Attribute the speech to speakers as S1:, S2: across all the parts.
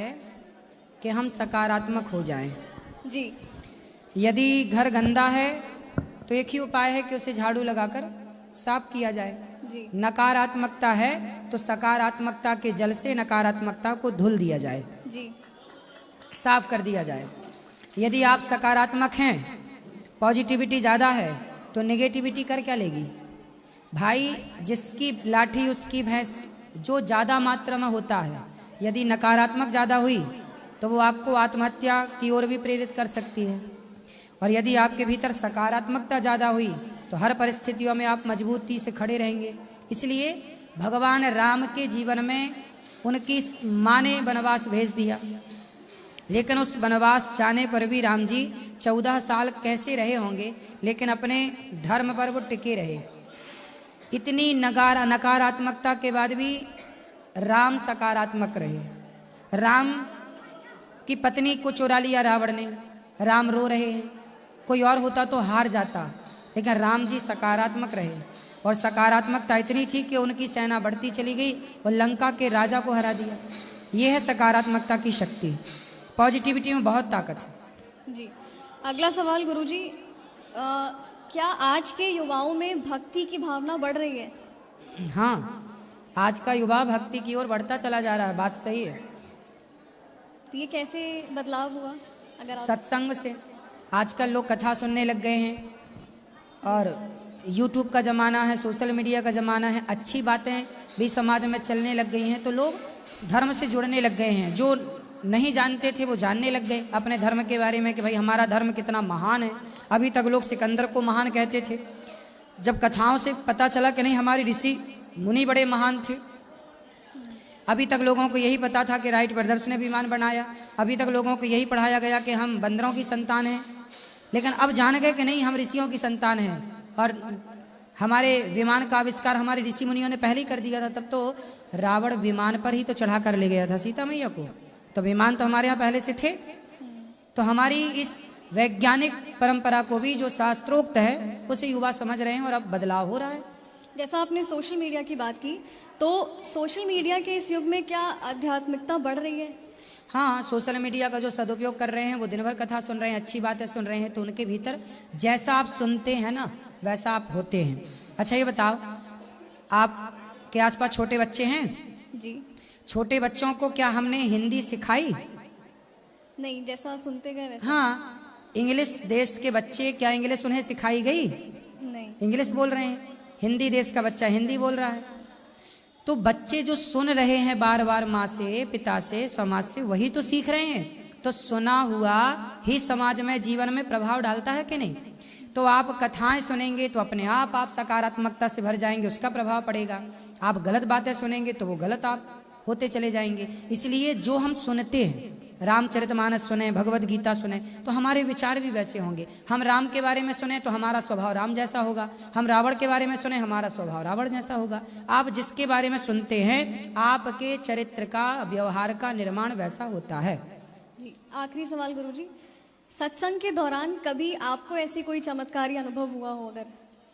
S1: है कि हम सकारात्मक हो जाएं।
S2: जी।
S1: यदि घर गंदा है तो एक ही उपाय है कि उसे झाड़ू लगाकर साफ किया जाए।
S2: जी।
S1: नकारात्मकता है तो सकारात्मकता के जल से नकारात्मकता को धुल दिया जाए,
S2: जी।
S1: साफ कर दिया जाए। यदि आप सकारात्मक हैं, पॉजिटिविटी ज़्यादा है, तो नेगेटिविटी कर क्या लेगी भाई? जिसकी लाठी उसकी भैंस, जो ज़्यादा मात्रा में होता है। यदि नकारात्मक ज़्यादा हुई तो वो आपको आत्महत्या की ओर भी प्रेरित कर सकती है, और यदि आपके भीतर सकारात्मकता ज़्यादा हुई तो हर परिस्थितियों में आप मजबूती से खड़े रहेंगे। इसलिए भगवान राम के जीवन में उनकी माँ ने वनवास भेज दिया, लेकिन उस वनवास जाने पर भी राम जी 14 साल कैसे रहे होंगे, लेकिन अपने धर्म पर वो टिके रहे। इतनी नकारात्मकता के बाद भी राम सकारात्मक रहे। राम की पत्नी को चुरा लिया रावण ने, राम रो रहे हैं। कोई और होता तो हार जाता, लेकिन राम जी सकारात्मक रहे, और सकारात्मकता इतनी थी कि उनकी सेना बढ़ती चली गई और लंका के राजा को हरा दिया। ये है सकारात्मकता की शक्ति। पॉजिटिविटी में बहुत ताकत है।
S2: जी। अगला सवाल गुरुजी, क्या आज के युवाओं में भक्ति की भावना बढ़ रही है?
S1: हाँ, आज का युवा भक्ति की ओर बढ़ता चला जा रहा है। बात सही है।
S2: तो ये कैसे बदलाव हुआ? अगर आप...
S1: सत्संग से। आजकल लोग कथा सुनने लग गए हैं, और यूट्यूब का ज़माना है, सोशल मीडिया का ज़माना है। अच्छी बातें भी समाज में चलने लग गई हैं, तो लोग धर्म से जुड़ने लग गए हैं। जो नहीं जानते थे वो जानने लग गए अपने धर्म के बारे में कि भाई हमारा धर्म कितना महान है। अभी तक लोग सिकंदर को महान कहते थे, जब कथाओं से पता चला कि नहीं, हमारे ऋषि मुनि बड़े महान थे। अभी तक लोगों को यही पता था कि राइट ब्रदर्स ने विमान बनाया। अभी तक लोगों को यही पढ़ाया गया कि हम बंदरों की संतान हैं, लेकिन अब जान गए कि नहीं, हम ऋषियों की संतान हैं, और हमारे विमान का आविष्कार हमारे ऋषि मुनियों ने पहले ही कर दिया था। तब तो रावण विमान पर ही तो चढ़ा कर ले गया था सीता मैया को, तो विमान तो हमारे यहाँ पहले से थे। तो हमारी इस वैज्ञानिक परंपरा को भी जो शास्त्रोक्त है उसे युवा समझ रहे हैं, और अब बदलाव हो रहा है।
S2: जैसा आपने सोशल मीडिया की बात की, तो सोशल मीडिया के इस युग में क्या आध्यात्मिकता बढ़ रही है?
S1: हाँ, सोशल मीडिया का जो सदुपयोग कर रहे हैं, वो दिन भर कथा सुन रहे हैं, अच्छी बातें सुन रहे हैं, तो उनके भीतर जैसा आप सुनते हैं ना, वैसा आप होते हैं। अच्छा ये बताओ, आपके आसपास छोटे बच्चे हैं?
S2: जी।
S1: छोटे बच्चों को क्या हमने हिंदी सिखाई?
S2: नहीं, जैसा सुनते गए वैसा।
S1: हाँ, इंग्लिश देश के बच्चे, क्या इंग्लिश उन्हें सिखाई गई?
S2: नहीं।
S1: इंग्लिश बोल रहे हैं। हिंदी देश का बच्चा हिंदी बोल रहा है। तो बच्चे जो सुन रहे हैं बार बार माँ से, पिता से, समाज से, वही तो सीख रहे हैं। तो सुना हुआ ही समाज में, जीवन में प्रभाव डालता है कि नहीं? तो आप कथाएं सुनेंगे तो अपने आप सकारात्मकता से भर जाएंगे, उसका प्रभाव पड़ेगा। आप गलत बातें सुनेंगे तो वो गलत आप होते चले जाएंगे। इसलिए जो हम सुनते हैं, रामचरितमानस सुने, भगवत गीता सुने, तो हमारे विचार भी वैसे होंगे। हम राम के बारे में सुने तो हमारा स्वभाव राम जैसा होगा। हम रावण के बारे में सुने, हमारा स्वभाव रावण जैसा होगा। आप जिसके बारे में सुनते हैं, आपके चरित्र का, व्यवहार का निर्माण वैसा होता है।
S2: जी। आखिरी सवाल गुरुजी, सत्संग के दौरान कभी आपको ऐसी कोई चमत्कारी अनुभव हुआ हो अगर,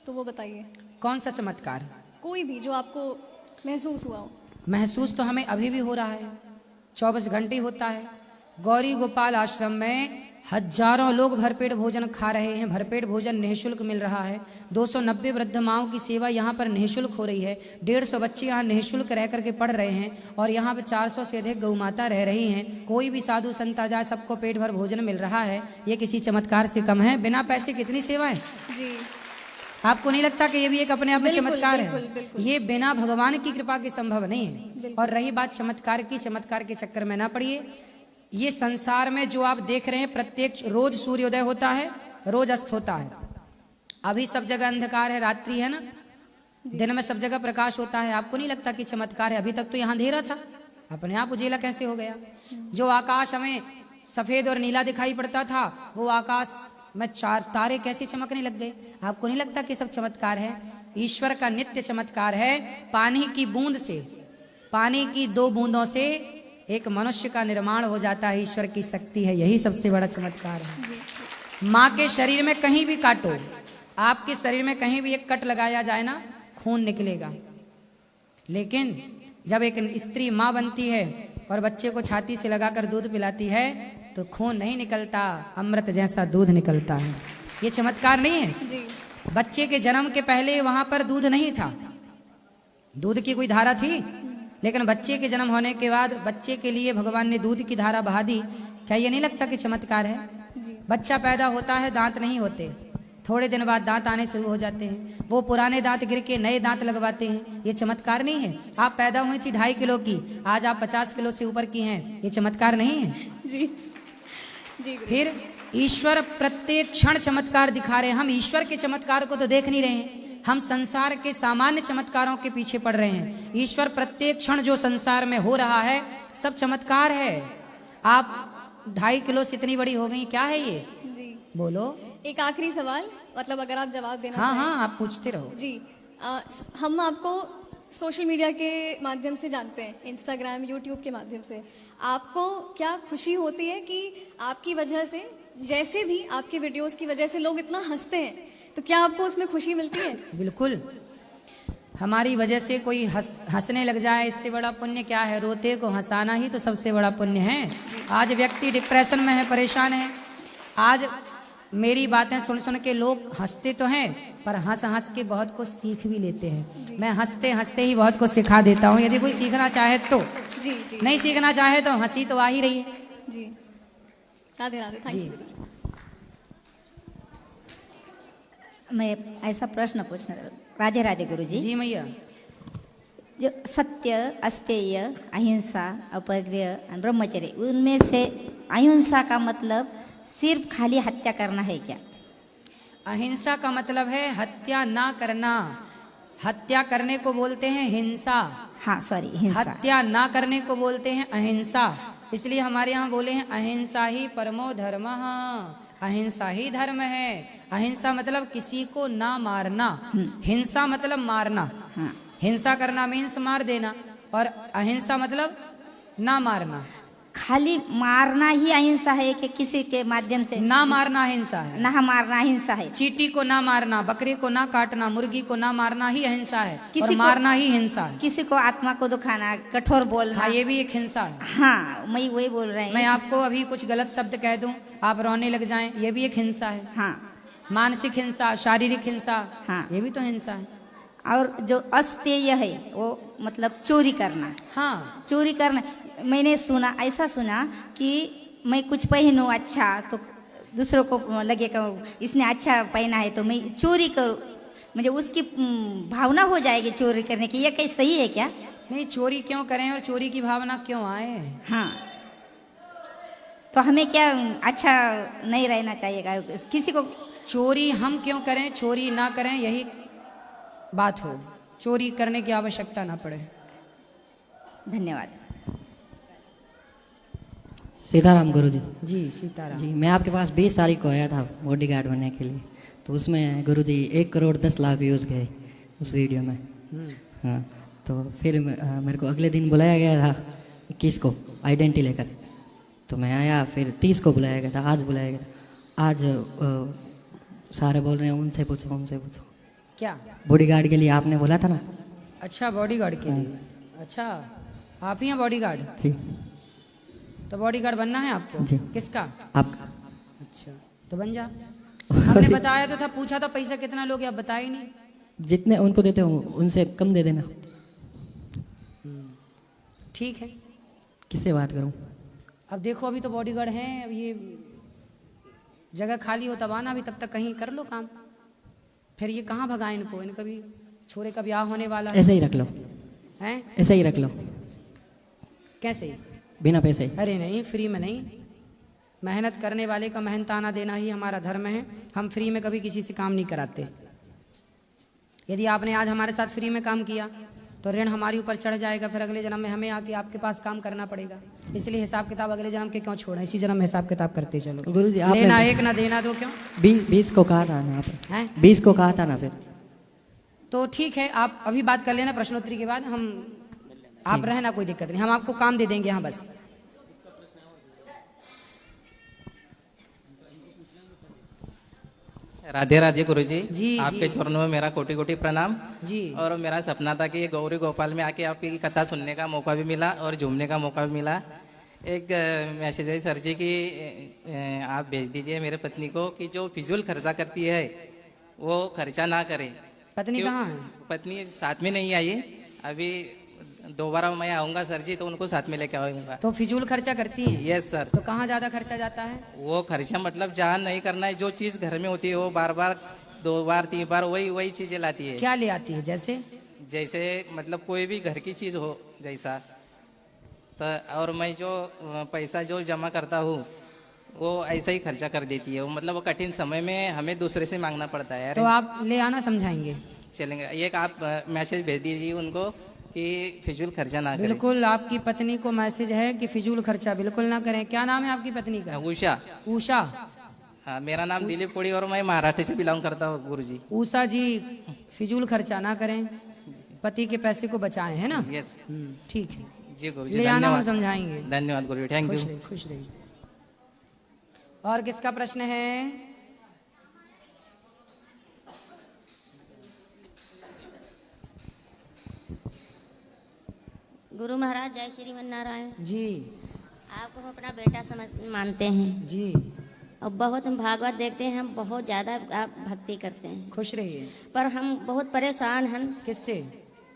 S2: तो वो बताइए।
S1: कौन सा चमत्कार?
S2: कोई भी जो आपको महसूस हुआ हो।
S1: महसूस तो हमें अभी भी हो रहा है, 24 घंटे होता है। गौरी गोपाल आश्रम में हजारों लोग भरपेट भोजन खा रहे हैं। भरपेट भोजन निःशुल्क मिल रहा है। 290 वृद्ध माओं की सेवा यहाँ पर निःशुल्क हो रही है। 150 बच्चे यहाँ निःशुल्क रह करके पढ़ रहे हैं, और यहाँ पे 400 से अधिक गौ माता रह रही हैं। कोई भी साधु संत आ जाए, सबको पेट भर भोजन मिल रहा है। ये किसी चमत्कार से कम है? बिना पैसे कितनी सेवा है।
S2: जी।
S1: आपको नहीं लगता कि ये भी एक अपने आप में चमत्कार है?
S2: बिल्कुल।
S1: ये बिना भगवान की कृपा के संभव नहीं है। और रही बात चमत्कार की, चमत्कार के चक्कर में ना पड़िए। ये संसार में जो आप देख रहे हैं, प्रत्येक रोज सूर्योदय होता है, रोज अस्त होता है। अभी सब जगह अंधकार है, रात्रि है ना, दिन में सब जगह प्रकाश होता है। आपको नहीं लगता कि चमत्कार है? अभी तक तो यहाँ अंधेरा था, अपने आप उजेला कैसे हो गया? जो आकाश हमें सफेद और नीला दिखाई पड़ता था, वो आकाश में 4 तारे कैसे चमकने लग गए? आपको नहीं लगता कि सब चमत्कार है? ईश्वर का नित्य चमत्कार है। पानी की बूंद से, पानी की 2 बूंदों से एक मनुष्य का निर्माण हो जाता है। ईश्वर की शक्ति है, यही सबसे बड़ा चमत्कार है। माँ के शरीर में कहीं भी काटो, आपके शरीर में कहीं भी एक कट लगाया जाए ना, खून निकलेगा। लेकिन जब एक स्त्री माँ बनती है और बच्चे को छाती से लगाकर दूध पिलाती है तो खून नहीं निकलता, अमृत जैसा दूध निकलता है। ये चमत्कार नहीं है?
S2: जी
S1: बच्चे के जन्म के पहले वहां पर दूध नहीं था, दूध की कोई धारा थी, लेकिन बच्चे के जन्म होने के बाद बच्चे के लिए भगवान ने दूध की धारा बहा दी। क्या ये नहीं लगता कि चमत्कार है?
S2: जी
S1: बच्चा पैदा होता है, दांत नहीं होते, थोड़े दिन बाद दांत आने शुरू हो जाते हैं, वो पुराने दांत गिर के नए दांत लगवाते हैं। ये चमत्कार नहीं है? आप पैदा हुई थी 2.5 किलो की, आज आप 50 किलो से ऊपर की हैं, ये चमत्कार नहीं है?
S2: जी जी
S1: फिर ईश्वर प्रत्येक क्षण चमत्कार दिखा रहे हैं। हम ईश्वर के चमत्कार को तो देख नहीं रहे हैं, हम संसार के सामान्य चमत्कारों के पीछे पड़ रहे हैं। ईश्वर प्रत्येक क्षण जो संसार में हो रहा है सब चमत्कार है। आप 2.5 किलो से इतनी बड़ी हो गई, क्या है ये?
S2: जी
S1: बोलो।
S2: एक आखिरी सवाल, मतलब अगर आप जवाब देना
S1: हाँ
S2: चाहें।
S1: हाँ, आप पूछते रहो।
S2: जी हम आपको सोशल मीडिया के माध्यम से जानते हैं, इंस्टाग्राम यूट्यूब के माध्यम से। आपको क्या खुशी होती है कि आपकी वजह से, जैसे भी आपकी वीडियोस की वजह से लोग इतना हंसते हैं, तो क्या आपको उसमें खुशी मिलती है?
S1: बिल्कुल, हमारी वजह से कोई हंसने लग जाए, इससे बड़ा पुण्य क्या है? रोते को हंसाना ही तो सबसे बड़ा पुण्य है। आज व्यक्ति डिप्रेशन में है, परेशान है, आज मेरी बातें सुन सुन के लोग हंसते तो हैं, पर हंस हंस के बहुत कुछ सीख भी लेते हैं। मैं हंसते हंसते ही बहुत कुछ सिखा देता हूँ, यदि कोई सीखना चाहे तो।
S2: जी जी
S1: नहीं सीखना चाहे तो हंसी तो आ ही रही है।
S2: जी राधे राधे, थैंक
S1: जी
S2: यू।
S3: मैं ऐसा प्रश्न पूछना, राधे राधे गुरुजी।
S1: जी मैया,
S3: जो सत्य, अस्तेय, अहिंसा, अपरिग्रह और ब्रह्मचर्य, उनमें से अहिंसा का मतलब सिर्फ खाली हत्या करना है क्या?
S1: अहिंसा का मतलब है हत्या ना करना। हत्या करने को बोलते हैं हिंसा,
S3: हाँ सॉरी, हिंसा।
S1: हत्या ना करने को बोलते हैं अहिंसा। इसलिए हमारे यहाँ बोले हैं अहिंसा ही परमो धर्मः, अहिंसा ही धर्म है। अहिंसा मतलब किसी को ना मारना, हिंसा मतलब मारना।
S3: हाँ।
S1: हिंसा करना मीन्स मार देना, और अहिंसा मतलब ना मारना।
S3: खाली मारना ही अहिंसा है कि किसी के माध्यम से?
S1: ना मारना हिंसा है।
S3: ना मारना अहिंसा है।
S1: चींटी को ना मारना, बकरे को ना काटना, मुर्गी को ना मारना ही अहिंसा है, और
S3: किसी को-
S1: मारना ही हिंसा है।
S3: किसी को आत्मा को दुखाना, कठोर बोलना,
S1: हाँ, ये भी एक हिंसा है।
S3: हाँ मैं वही बोल रहे
S1: मैं
S3: हैं।
S1: आपको अभी कुछ गलत शब्द कह दूं, आप रोने लग जाएं, ये भी एक हिंसा है।
S3: हाँ।
S1: मानसिक हिंसा, शारीरिक हिंसा,
S3: हाँ।
S1: ये भी तो हिंसा है।
S3: और जो अस्तेय है वो मतलब चोरी करना।
S1: हाँ,
S3: चोरी करना, मैंने सुना, ऐसा सुना कि मैं कुछ पहनूं अच्छा तो दूसरों को लगेगा इसने अच्छा पहना है तो मैं चोरी करूं, मुझे उसकी भावना हो जाएगी चोरी करने की। ये कहीं सही है क्या?
S1: नहीं, चोरी क्यों करें और चोरी की भावना क्यों आए?
S3: हाँ, तो हमें क्या अच्छा नहीं रहना चाहिएगा किसी को?
S1: चोरी हम क्यों करें, चोरी ना करें, यही बात हो, चोरी करने की आवश्यकता ना पड़े।
S3: धन्यवाद।
S4: सीताराम गुरुजी।
S1: जी सीताराम।
S4: जी, मैं आपके पास 20 तारीख को आया था बॉडीगार्ड बनने के लिए, तो उसमें गुरुजी 1,10,00,000 व्यूज़ गए उस वीडियो में। हाँ, तो फिर मेरे को अगले दिन बुलाया गया था 21 को आइडेंटिटी लेकर, तो मैं आया। फिर 30 को बुलाया गया था, आज बुलाया गया था। आज सारे बोल रहे हैं उनसे पूछो, उनसे पूछो।
S1: क्या?
S4: बॉडीगार्ड के लिए आपने बोला था ना?
S1: अच्छा, बॉडीगार्ड के लिए। अच्छा, आप ही हैं बॉडीगार्ड?
S4: जी।
S1: तो बॉडीगार्ड बनना है आपको?
S4: जी।
S1: किसका?
S4: आपका।
S1: अच्छा, तो बन जा। हमने बताया तो था, पूछा था पैसा कितना लोगे, आप बताया ही नहीं।
S4: जितने उनको देते हो उनसे कम दे देना।
S1: ठीक है,
S4: किससे बात करूं?
S1: अब देखो अभी तो बॉडीगार्ड हैं, अब ये जगह खाली हो तब आना, अभी तब तक कहीं कर लो काम। फिर ये कहाँ भगाए इनको, इनका भी छोरे का ब्याह होने वाला है।
S4: ऐसे ही रख लो,
S1: हैं?
S4: ऐसे ही रख लो,
S1: कैसे?
S4: बिना पैसे।
S1: अरे नहीं, फ्री में नहीं, मेहनत करने वाले का मेहनताना देना ही हमारा धर्म है। हम फ्री में कभी किसी से काम नहीं कराते। यदि आपने आज हमारे साथ फ्री में काम किया तो ऋण हमारे ऊपर चढ़ जाएगा, फिर अगले जन्म में हमें आके आपके पास काम करना पड़ेगा। इसलिए हिसाब किताब अगले जन्म के क्यों छोड़ा, इसी जन्म में हिसाब किताब करते चलो।
S4: गुरुजी, आपने-
S1: लेना एक ना देना दो, क्यों?
S4: 20 को कहा था ना आपने?
S1: हैं?
S4: 20 को कहा था ना फिर?
S1: तो ठीक है, आप अभी बात कर लेना प्रश्नोत्तरी के बाद। हम आप रहना, कोई दिक्कत नहीं, हम आपको काम दे देंगे। हाँ बस
S5: राधे राधे गुरुजी।
S1: जी,
S5: आपके
S1: जी।
S5: चरणों में मेरा कोटि कोटि प्रणाम।
S1: जी।
S5: और मेरा सपना था कि गौरी गोपाल में आके आपकी कथा सुनने का मौका भी मिला और झूमने का मौका भी मिला। एक मैसेज है सर जी की आप भेज दीजिए मेरे पत्नी को कि जो फिजूल खर्चा करती है वो खर्चा ना करे।
S1: पत्नी
S5: क्यों?
S1: कहाँ है?
S5: पत्नी साथ में नहीं आई अभी, दोबारा मैं आऊंगा सर जी तो उनको साथ में लेके आऊंगा।
S1: तो फिजूल खर्चा करती है?
S5: Yes sir.
S1: तो कहाँ ज्यादा खर्चा जाता है?
S5: वो खर्चा मतलब जहाँ नहीं करना है, जो चीज घर में होती है वो बार बार 2 बार 3 बार वही वही चीजें लाती है।
S1: क्या ले आती है? जैसे
S5: जैसे मतलब कोई भी घर की चीज हो जैसा तो, और मैं जो पैसा जो जमा करता हूँ वो ऐसा ही खर्चा कर देती है। वो मतलब वो कठिन समय में हमें दूसरे से मांगना पड़ता है।
S1: तो आप ले आना, समझाएंगे।
S5: चलेंगे, एक आप मैसेज भेज दीजिए उनको कि फिजूल खर्चा ना करें।
S1: बिल्कुल, आपकी पत्नी को मैसेज है कि फिजूल खर्चा बिल्कुल ना करें। क्या नाम है आपकी पत्नी का?
S5: उषा।
S1: उषा।
S5: हाँ, मेरा नाम दिलीप कोड़ी और मैं महाराष्ट्र से बिलोंग करता हूँ गुरुजी।
S1: उषा जी, फिजूल खर्चा ना करें, पति के पैसे को बचाएं, है ना?
S5: यस
S1: ठीक है,
S5: जी गुरुजी।
S1: ले आना, हम
S5: धन्यवाद।
S1: समझाएंगे।
S5: धन्यवाद गुरुजी, थैंक
S1: खुश
S5: यू।
S1: रहिए, खुश रहिए। और किसका प्रश्न है?
S6: गुरु महाराज जय श्रीमन नारायण।
S1: जी
S6: आपको हम अपना बेटा समझ मानते हैं
S1: जी,
S6: और बहुत हम भागवत देखते हैं, हम बहुत ज़्यादा आप भक्ति करते हैं,
S1: खुश रहिए।
S6: पर हम बहुत परेशान हैं
S1: किससे?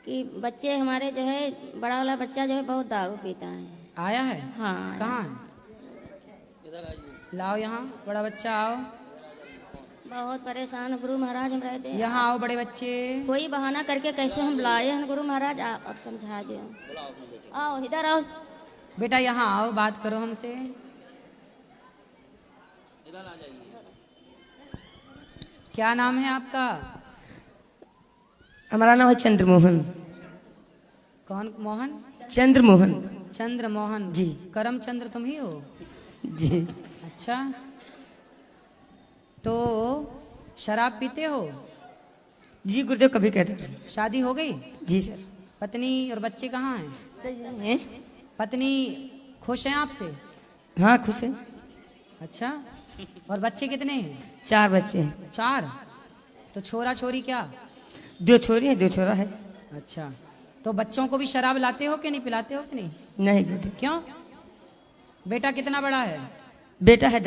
S6: कि बच्चे हमारे जो है, बड़ा वाला बच्चा जो है बहुत दारू पीता है।
S1: आया है?
S6: हाँ।
S1: कहाँ है? लाओ यहाँ, बड़ा बच्चा आओ।
S6: बहुत परेशान गुरु महाराज हम रहते हैं।
S1: यहाँ आओ बड़े बच्चे।
S6: कोई बहाना करके कैसे हम लाए हैं गुरु महाराज, आप अब समझा दो। आओ इधर आओ।
S1: बेटा यहाँ आओ, बात करो हमसे। क्या नाम है आपका?
S7: हमारा नाम है चंद्रमोहन।
S1: कौन मोहन?
S7: चंद्रमोहन।
S1: चंद्र मोहन
S7: जी।
S1: करम चंद्र तुम ही हो?
S7: जी।
S1: अच्छा, तो शराब पीते हो?
S7: जी गुरुदेव कभी कहते हैं।
S1: शादी हो गई?
S7: जी सर।
S1: पत्नी और बच्चे कहाँ हैं?
S7: हैं?
S1: पत्नी खुश हैं आपसे?
S7: हाँ खुश है।
S1: अच्छा, और बच्चे कितने हैं?
S7: 4 बच्चे हैं।
S1: 4? तो छोरा छोरी क्या?
S7: 2 छोरी है 2 छोरा है।
S1: अच्छा, तो बच्चों को भी शराब लाते हो कि नहीं, पिलाते हो कि नहीं?
S7: नहीं गुरुदेव।
S1: क्यों? बेटा कितना बड़ा है?
S7: बेटा है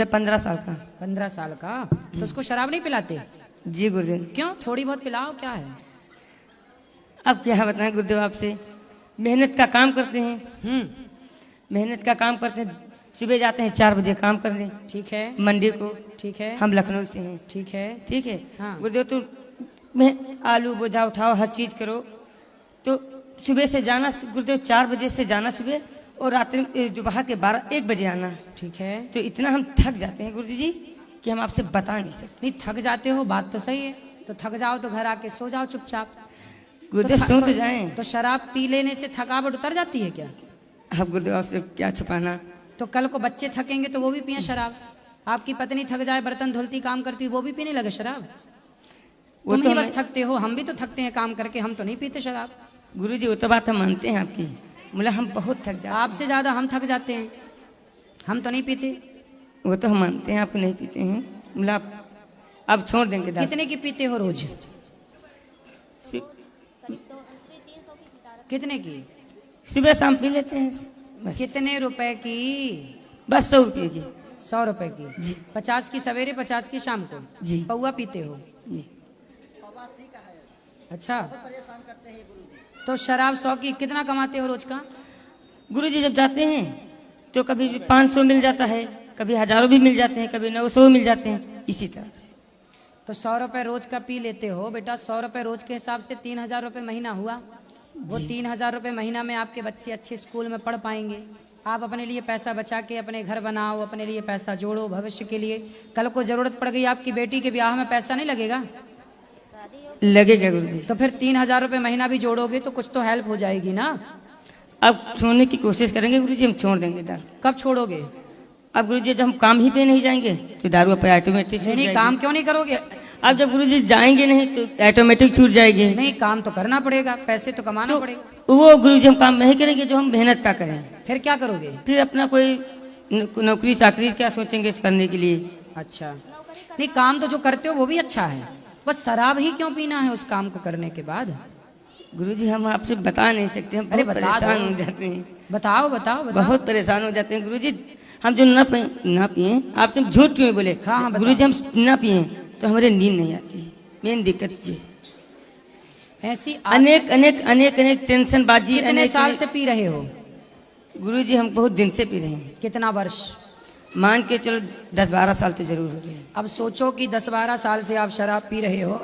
S7: 15 साल का।
S1: 15 साल का? तो उसको शराब नहीं पिलाते?
S7: जी गुरुदेव।
S1: क्यों? थोड़ी बहुत पिलाओ, क्या है?
S7: अब क्या बताएं गुरुदेव आपसे, मेहनत का काम करते हैं। मेहनत का काम करते हैं, सुबह जाते हैं 4 बजे काम करने।
S1: ठीक है।
S7: मंडी को।
S1: ठीक है।
S7: हम लखनऊ से हैं।
S1: ठीक है।
S7: ठीक है।
S1: हाँ।
S7: गुरुदेव तो मैं आलू बोझा उठाओ, हर चीज करो, तो सुबह से जाना गुरुदेव 4 बजे से जाना सुबह, और रात्रि दोपहर के 12-1 बजे आना।
S1: ठीक है।
S7: तो इतना हम थक जाते हैं गुरुजी जी कि हम आपसे बता नहीं सकते।
S1: नहीं, थक जाते हो, बात तो सही है। तो थक जाओ तो घर आके सो जाओ चुपचाप।
S7: गुरुदेव सो तो जाएं।
S1: तो शराब पी लेने से थकावट उतर जाती है क्या?
S7: अब गुरुदेव आपसे क्या छुपाना।
S1: तो कल को बच्चे थकेंगे तो वो भी पिए शराब। आपकी पत्नी थक जाए, बर्तन धुलती, काम करती, वो भी पीने लगे शराब।
S7: वो
S1: तुम
S7: तो
S1: ही बस
S7: मैं-
S1: थकते हो, हम भी तो थकते हैं काम करके, हम तो नहीं पीते शराब।
S7: गुरुजी वो तो बात हम मानते हैं आपकी, मतलब हम बहुत थक जाते हैं।
S1: आपसे ज्यादा हम थक जाते हैं, हम तो नहीं पीते।
S7: वो तो हम मानते हैं आपको नहीं पीते हैं, मतलब अब छोड़ देंगे दारू।
S1: कितने की पीते हो रोज? कितने की?
S7: सुबह शाम पी लेते हैं बस।
S1: कितने रुपए की?
S7: बस 100 रुपये की।
S1: 100 रुपए की?
S7: जी।
S1: 50 की सवेरे, 50 की शाम को?
S7: जी।
S1: पौवा पीते हो?
S7: जी।
S1: अच्छा, तो शराब 100 की कितना कमाते हो रोज का?
S7: गुरुजी जब जाते हैं तो कभी 500 मिल जाता है, कभी हजारों भी मिल जाते हैं, कभी 900 मिल जाते हैं, इसी तरह से।
S1: तो 100 रुपए रोज का पी लेते हो बेटा। 100 रुपए रोज के हिसाब से 3000 रुपए महीना हुआ। वो 3000 रुपए महीना में आपके बच्चे अच्छे स्कूल में पढ़ पाएंगे। आप अपने लिए पैसा बचा के अपने घर बनाओ, अपने लिए पैसा जोड़ो भविष्य के लिए। कल को जरूरत पड़ गई आपकी बेटी के ब्याह में, पैसा नहीं लगेगा?
S7: लगेगा गुरुजी।
S1: तो फिर 3000 रुपए महीना भी जोड़ोगे तो कुछ तो हेल्प हो जाएगी ना।
S7: अब छोड़ने की कोशिश करेंगे गुरुजी, हम छोड़ देंगे दारू।
S1: कब छोड़ोगे?
S7: अब गुरुजी जब हम काम ही पे नहीं जाएंगे तो दारू पे ऑटोमेटिक छूट
S1: नहीं,
S7: जाएगी।
S1: काम क्यों नहीं करोगे?
S7: अब जब गुरुजी जाएंगे नहीं तो ऑटोमेटिक छूट जाएगी।
S1: नहीं, काम तो करना पड़ेगा, पैसे तो कमाना
S7: तो
S1: पड़ेगा।
S7: वो गुरुजी हम काम नहीं करेंगे जो हम मेहनत का करें।
S1: फिर क्या करोगे?
S7: फिर अपना कोई नौकरी चाकरी क्या सोचेंगे इस करने के लिए।
S1: अच्छा, नहीं, काम तो जो करते हो वो भी अच्छा है, बस शराब ही क्यों पीना है उस काम को करने के बाद?
S7: गुरुजी हम आपसे बता नहीं सकते, हम
S1: अरे
S7: बहुत
S1: बता
S7: परेशान
S1: दो।
S7: हो जाते हैं,
S1: बताओ बताओ बताओ।
S7: बहुत परेशान हो जाते हैं गुरुजी। हम जो ना पिए, आपसे झूठ क्यों बोले?
S1: हाँ, हाँ, बताओ।
S7: गुरुजी हम ना पिए तो हमारे नींद नहीं आती, मेन दिक्कत जी।
S1: ऐसी
S7: अनेक अनेक अनेक अनेक टेंशन बाजी।
S1: कितने साल से पी रहे हो?
S7: गुरुजी हम बहुत दिन से पी रहे हैं,
S1: कितना वर्ष?
S7: मान के चलो 10-12 साल तो जरूर हो गए।
S1: अब सोचो कि 10-12 साल से आप शराब पी रहे हो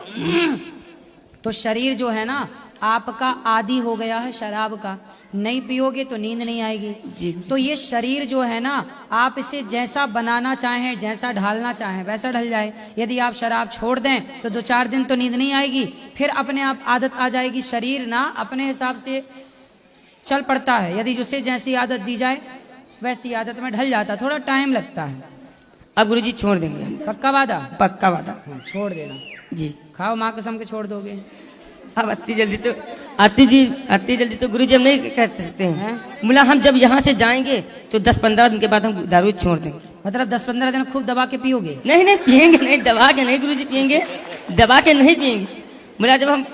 S1: तो शरीर जो है ना आपका आदी हो गया है शराब का, नहीं पियोगे तो नींद नहीं आएगी
S7: जी।
S1: तो ये शरीर जो है ना आप इसे जैसा बनाना चाहें, जैसा ढालना चाहें वैसा ढल जाए। यदि आप शराब छोड़ दें तो 2-4 दिन तो नींद नहीं आएगी, फिर अपने आप आदत आ जाएगी। शरीर ना अपने हिसाब से चल पड़ता है, यदि उसे जैसी आदत दी जाए वैसी आदत में ढल जाता, थोड़ा टाइम लगता है।
S7: अब गुरुजी छोड़ देंगे हम,
S1: पक्का वादा?
S7: पक्का वादा।
S1: छोड़ देना
S7: जी।
S1: खाओ, माँ कसम के छोड़ दोगे?
S7: अब अति जल्दी तो गुरुजी हम नहीं कर सकते हैं। बोला हम जब यहाँ से जाएंगे तो 10-15 दिन के बाद हम दारू छोड़ देंगे।
S1: मतलब 10-15 दिन खूब दबा के पियोगे?
S7: नहीं नहीं पियेंगे नहीं, दबा के नहीं गुरुजी पियेंगे, दबा के नहीं पियेंगे। बोला जब हम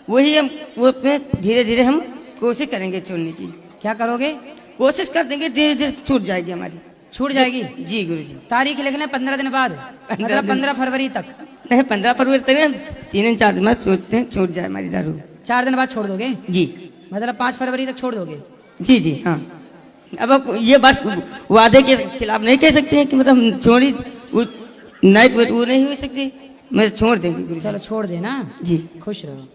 S7: वो धीरे धीरे हम कोशिश करेंगे छोड़ने की।
S1: क्या करोगे?
S7: कोशिश कर देंगे, धीरे धीरे छूट जाएगी हमारी।
S1: छूट जाएगी?
S7: जी गुरुजी।
S1: तारीख लिख लें 15 दिन बाद, मतलब 15 फरवरी तक।
S7: नहीं 15 फरवरी तक हम 3-4 दिन बाद सोचते हैं छूट जाए हमारी दारू।
S1: 4 दिन बाद छोड़ दोगे?
S7: जी।
S1: मतलब 5 फरवरी तक छोड़ दोगे?
S7: जी जी हाँ। अब आप ये बात वादे के खिलाफ नहीं कह सकते हैं कि मतलब हम छोड़ी नहीं तो वो नहीं हो सकती, मैं छोड़ देंगे गुरुजी।
S1: चलो छोड़ देना
S7: जी।
S1: खुश रहो,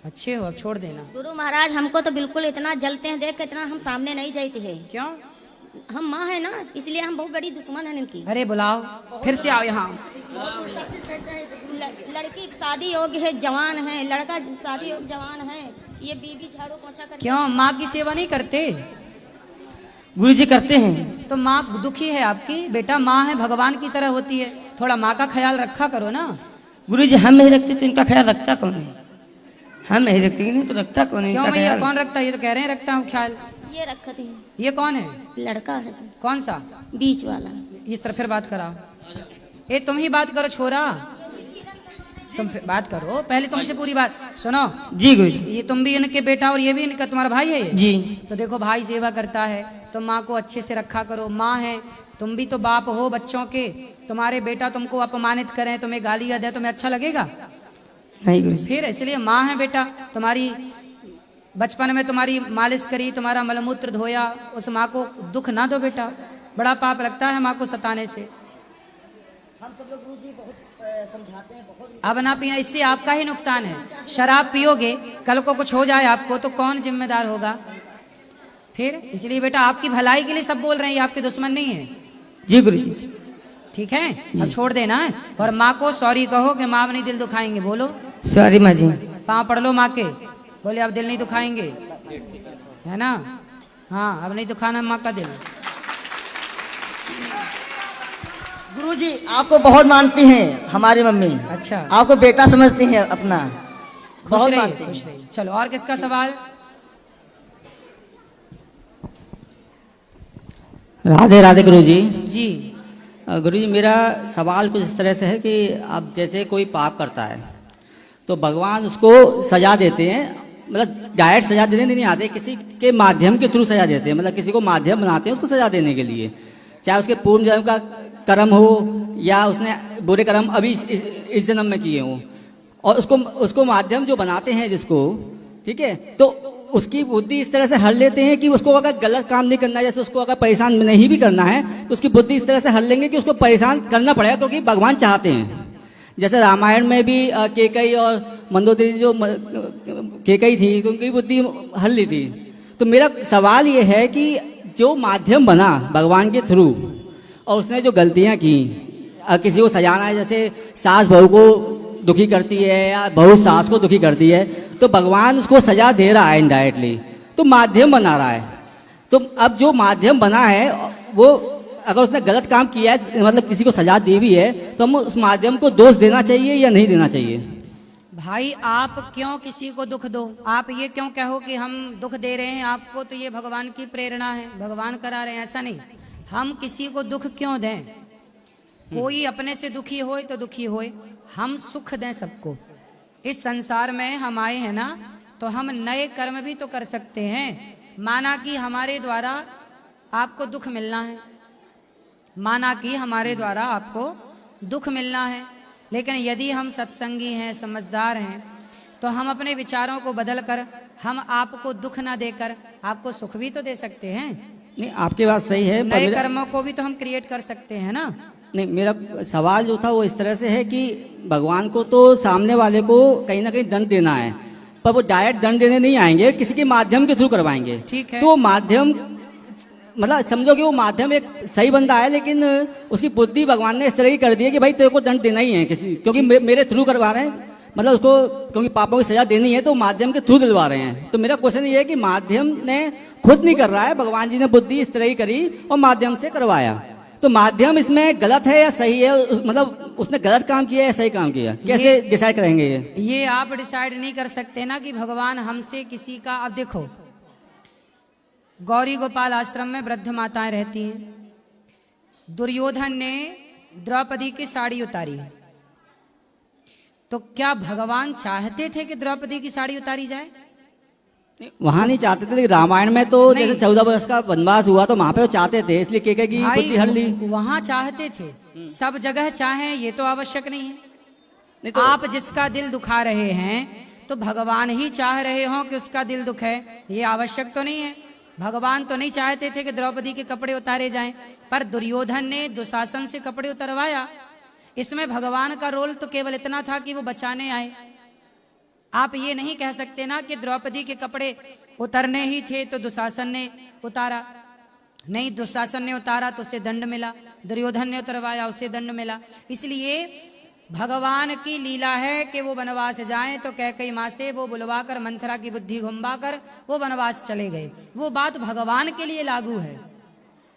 S1: अच्छे हो, अब छोड़ देना।
S6: गुरु महाराज हमको तो बिल्कुल इतना जलते हैं देख के, इतना हम सामने नहीं जाते हैं।
S1: क्यों?
S6: हम माँ है ना, इसलिए हम बहुत बड़ी दुश्मन है इनकी।
S1: अरे बुलाओ, फिर से आओ यहाँ।
S6: लड़की शादी योग्य है, जवान है, लड़का शादी योग्य जवान है, ये बीबी झाड़ू पोछा कर।
S1: क्यों माँ की सेवा नहीं करते?
S7: गुरुजी करते हैं।
S1: तो माँ दुखी है आपकी? बेटा माँ है, भगवान की तरह होती है, थोड़ा माँ का ख्याल रखा करो ना।
S7: गुरुजी हम नहीं रखते तो इनका ख्याल रखता कौन है? हम नहीं रखते नहीं तो रखता कौन है
S1: क्यों
S7: इनका
S1: भैया,
S7: ख्याल?
S1: कौन रखता है? ये तो कह रहे हैं रखता हूँ ख्याल।
S6: ये रखती है,
S1: ये कौन है?
S6: लड़का है
S1: कौन सा?
S6: बीच वाला।
S1: इस तरह फिर बात कराओ। ए तुम ही बात करो छोरा, तुम बात करो, पहले तुमसे पूरी बात सुनो।
S7: जी गुरुजी।
S1: ये तुम भी इनके बेटा और ये भी इनका तुम्हारा भाई है ये?
S7: जी।
S1: तो देखो भाई सेवा करता है तो माँ को अच्छे से रखा करो। माँ है, तुम भी तो बाप हो बच्चों के, तुम्हारे बेटा तुमको अपमानित करें, तुम्हें गालियां दे, तुम्हें अच्छा लगेगा?
S7: नहीं गुरुजी।
S1: फिर इसलिए माँ है बेटा, तुम्हारी बचपन में तुम्हारी मालिश करी, तुम्हारा मलमूत्र धोया, उस माँ को दुख ना दो बेटा, बड़ा पाप लगता है माँ को सताने से।
S8: हम सब लोग गुरुजी बहुत समझाते हैं, बहुत।
S1: अब ना पीना, इससे आपका ही नुकसान है। शराब पियोगे, कल को कुछ हो जाए आपको तो कौन जिम्मेदार होगा? फिर इसलिए बेटा आपकी भलाई के लिए सब बोल रहे हैं, ये आपके दुश्मन नहीं है।
S7: जी गुरुजी।
S1: ठीक है, अब छोड़ देना है और माँ को सॉरी कहो कि माँ अपनी दिल दुखाएंगे। बोलो
S7: सॉरी माँ जी।
S1: पाँव पढ़ लो माँ के, बोले अब दिल नहीं दुखाएंगे, है ना? हाँ, अब नहीं दुखाना माँ का दिल।
S8: गुरुजी आपको बहुत मानती हैं हमारी मम्मी।
S1: अच्छा,
S8: आपको बेटा समझती हैं अपना,
S1: खुश
S8: बहुत
S1: रहिए,
S8: मानती
S1: खुश
S8: हैं।
S1: रहिए। चलो और किसका सवाल?
S9: राधे राधे गुरुजी।
S1: जी।
S9: गुरुजी मेरा सवाल कुछ इस तरह से है कि अब जैसे कोई पाप करता है तो भगवान उसको सजा देते हैं, मतलब डायरेक्ट सजा देने नहीं आते, किसी के माध्यम के थ्रू सजा देते हैं, मतलब किसी को माध्यम बनाते हैं उसको सजा देने के लिए, चाहे उसके पूर्व जन्म का कर्म हो या उसने बुरे कर्म अभी इस जन्म में किए हों, और उसको माध्यम जो बनाते हैं जिसको, ठीक है, तो उसकी बुद्धि इस तरह से हर लेते हैं कि उसको अगर गलत काम नहीं करना है, जैसे उसको अगर परेशान नहीं भी करना है तो उसकी बुद्धि इस तरह से हर लेंगे कि उसको परेशान करना पड़ेगा, क्योंकि भगवान चाहते हैं। जैसे रामायण में भी केकई और मंदोदरी जो केकई थी तो उनकी बुद्धि हर ली थी। तो मेरा सवाल ये है कि जो माध्यम बना भगवान के थ्रू और उसने जो गलतियाँ की, किसी को सजाना है, जैसे सास बहू को दुखी करती है या बहू सास को दुखी करती है, तो भगवान उसको सजा दे रहा है इनडायरेक्टली, तो माध्यम बना रहा है। तो अब जो माध्यम बना है वो अगर उसने गलत काम किया है, मतलब किसी को सजा दी भी है, तो हम उस माध्यम को दोष देना चाहिए या नहीं देना चाहिए?
S1: भाई आप क्यों किसी को दुख दो? आप ये क्यों कहो कि हम दुख दे रहे हैं आपको, तो ये भगवान की प्रेरणा है, भगवान करा रहे हैं, ऐसा नहीं। हम किसी को दुख क्यों दें? कोई अपने से दुखी होए तो दुखी होए, हम सुख दें सबको। इस संसार में हम आए हैं ना, तो हम नए कर्म भी तो कर सकते हैं। माना कि हमारे द्वारा आपको दुख मिलना है, माना कि हमारे द्वारा आपको दुख मिलना है, लेकिन यदि हम सत्संगी हैं, समझदार हैं, तो हम अपने विचारों को बदल कर हम आपको दुख ना देकर आपको सुख भी तो दे सकते हैं।
S9: नहीं, आपकी बात सही है,
S1: नए कर्मों को भी तो हम क्रिएट कर सकते हैं ना।
S9: नहीं, मेरा सवाल जो था वो इस तरह से है कि भगवान को तो सामने वाले को कहीं ना कहीं दंड देना है, पर वो डायरेक्ट दंड देने नहीं आएंगे, किसी के माध्यम के थ्रू करवाएंगे।
S1: ठीक है।
S9: तो वो माध्यम, मतलब समझो कि वो माध्यम एक सही बंदा है, लेकिन उसकी बुद्धि भगवान ने इस तरह की कर दी है कि भाई तेरे को दंड देना ही है किसी, क्योंकि मेरे थ्रू करवा रहे हैं, मतलब उसको क्योंकि पापों की सजा देनी है तो माध्यम के थ्रू दिलवा रहे हैं। तो मेरा क्वेश्चन ये है कि माध्यम ने खुद नहीं कर रहा है, भगवान जी ने बुद्धि इस तरह ही करी और माध्यम से करवाया, तो माध्यम इसमें गलत है या सही है? मतलब उसने गलत काम किया या सही काम किया, कैसे डिसाइड करेंगे
S1: ये आप डिसाइड नहीं कर सकते ना कि भगवान हमसे किसी का। अब देखो, गौरी गोपाल आश्रम में वृद्ध माताएं रहती हैं। दुर्योधन ने द्रौपदी की साड़ी उतारी, तो क्या भगवान चाहते थे कि द्रौपदी की साड़ी उतारी जाए?
S9: वहां नहीं चाहते थे, लेकिन रामायण में तो जैसे 14 वर्ष का वनवास हुआ तो वहां पे वो चाहते थे, इसलिए केकई की बुद्धि हर ली।
S1: वहां चाहते थे, सब जगह चाहें ये तो आवश्यक नहीं है।
S9: नहीं तो
S1: आप जिसका दिल दुखा रहे हैं तो भगवान ही चाह रहे हो कि उसका दिल दुखे, ये आवश्यक तो नहीं है। भगवान तो नहीं चाहते थे कि द्रौपदी के कपड़े उतारे जाएं, पर दुर्योधन ने दुशासन से कपड़े उतरवाया। इसमें भगवान का रोल तो केवल इतना था कि वो बचाने आए। आप ये नहीं कह सकते ना कि द्रौपदी के कपड़े उतरने ही थे तो दुशासन ने उतारा। नहीं, दुशासन ने उतारा तो उसे दंड मिला, दुर्योधन ने उतरवाया उसे दंड मिला। इसलिए भगवान की लीला है कि वो वनवास जाएं तो कैकई माँ से वो बुलवाकर मंथरा की बुद्धि घुमाकर वो वनवास चले गए। वो बात भगवान के लिए लागू है।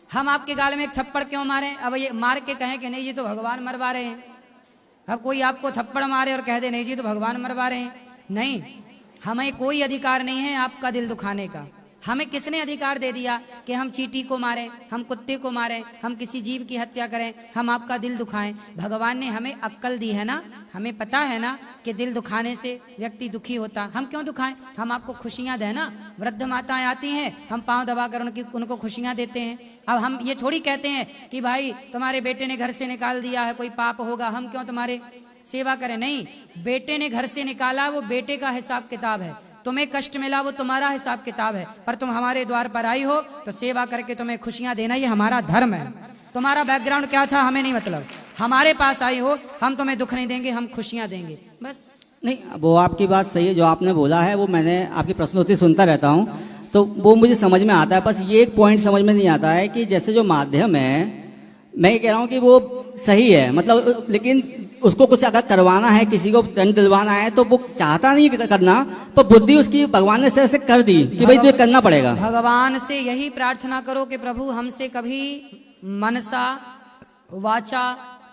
S1: हम आपके गाल में एक थप्पड़ क्यों मारें? अब ये मार के कहें कि नहीं ये तो भगवान मरवा रहे हैं। अब कोई आपको थप्पड़ मारे और कह दे नहीं जी तो भगवान मरवा रहे हैं, नहीं, हमें कोई अधिकार नहीं है आपका दिल दुखाने का। हमें किसने अधिकार दे दिया कि हम चींटी को मारें, हम कुत्ते को मारें, हम किसी जीव की हत्या करें, हम आपका दिल दुखाएं? भगवान ने हमें अक्ल दी है ना, हमें पता है ना कि दिल दुखाने से व्यक्ति दुखी होता। हम क्यों दुखाएं? हम आपको खुशियां दें ना। वृद्ध माताएं आती हैं, हम पांव दबाकर उनको खुशियां देते हैं। अब हम ये थोड़ी कहते हैं कि भाई तुम्हारे बेटे ने घर से निकाल दिया है, कोई पाप होगा, हम क्यों तुम्हारे सेवा करें? नहीं, बेटे ने घर से निकाला, वो बेटे का हिसाब किताब है। तुम्हें कष्ट मिला, वो तुम्हारा हिसाब किताब है। पर तुम हमारे द्वार पर आई हो तो सेवा करके तुम्हें खुशियां देना ये हमारा धर्म है। तुम्हारा बैकग्राउंड क्या था हमें नहीं मतलब, हमारे पास आई हो, हम तुम्हें दुख नहीं देंगे, हम खुशियां देंगे, बस।
S9: नहीं, वो आपकी बात सही है, जो आपने बोला है वो मैंने आपकी प्रश्नोत्तरी सुनता रहता हूँ तो वो मुझे समझ में आता है। बस ये एक पॉइंट समझ में नहीं आता है कि जैसे जो माध्यम है, मैं ये कह रहा हूँ कि वो सही है, मतलब, लेकिन उसको कुछ अगर करवाना है, किसी को दंड दिलवाना है तो वो चाहता नहीं करना, पर बुद्धि उसकी भगवान ने से कर दी कि भाई तुझे करना पड़ेगा।
S1: भगवान से यही प्रार्थना करो कि प्रभु हमसे कभी मनसा वाचा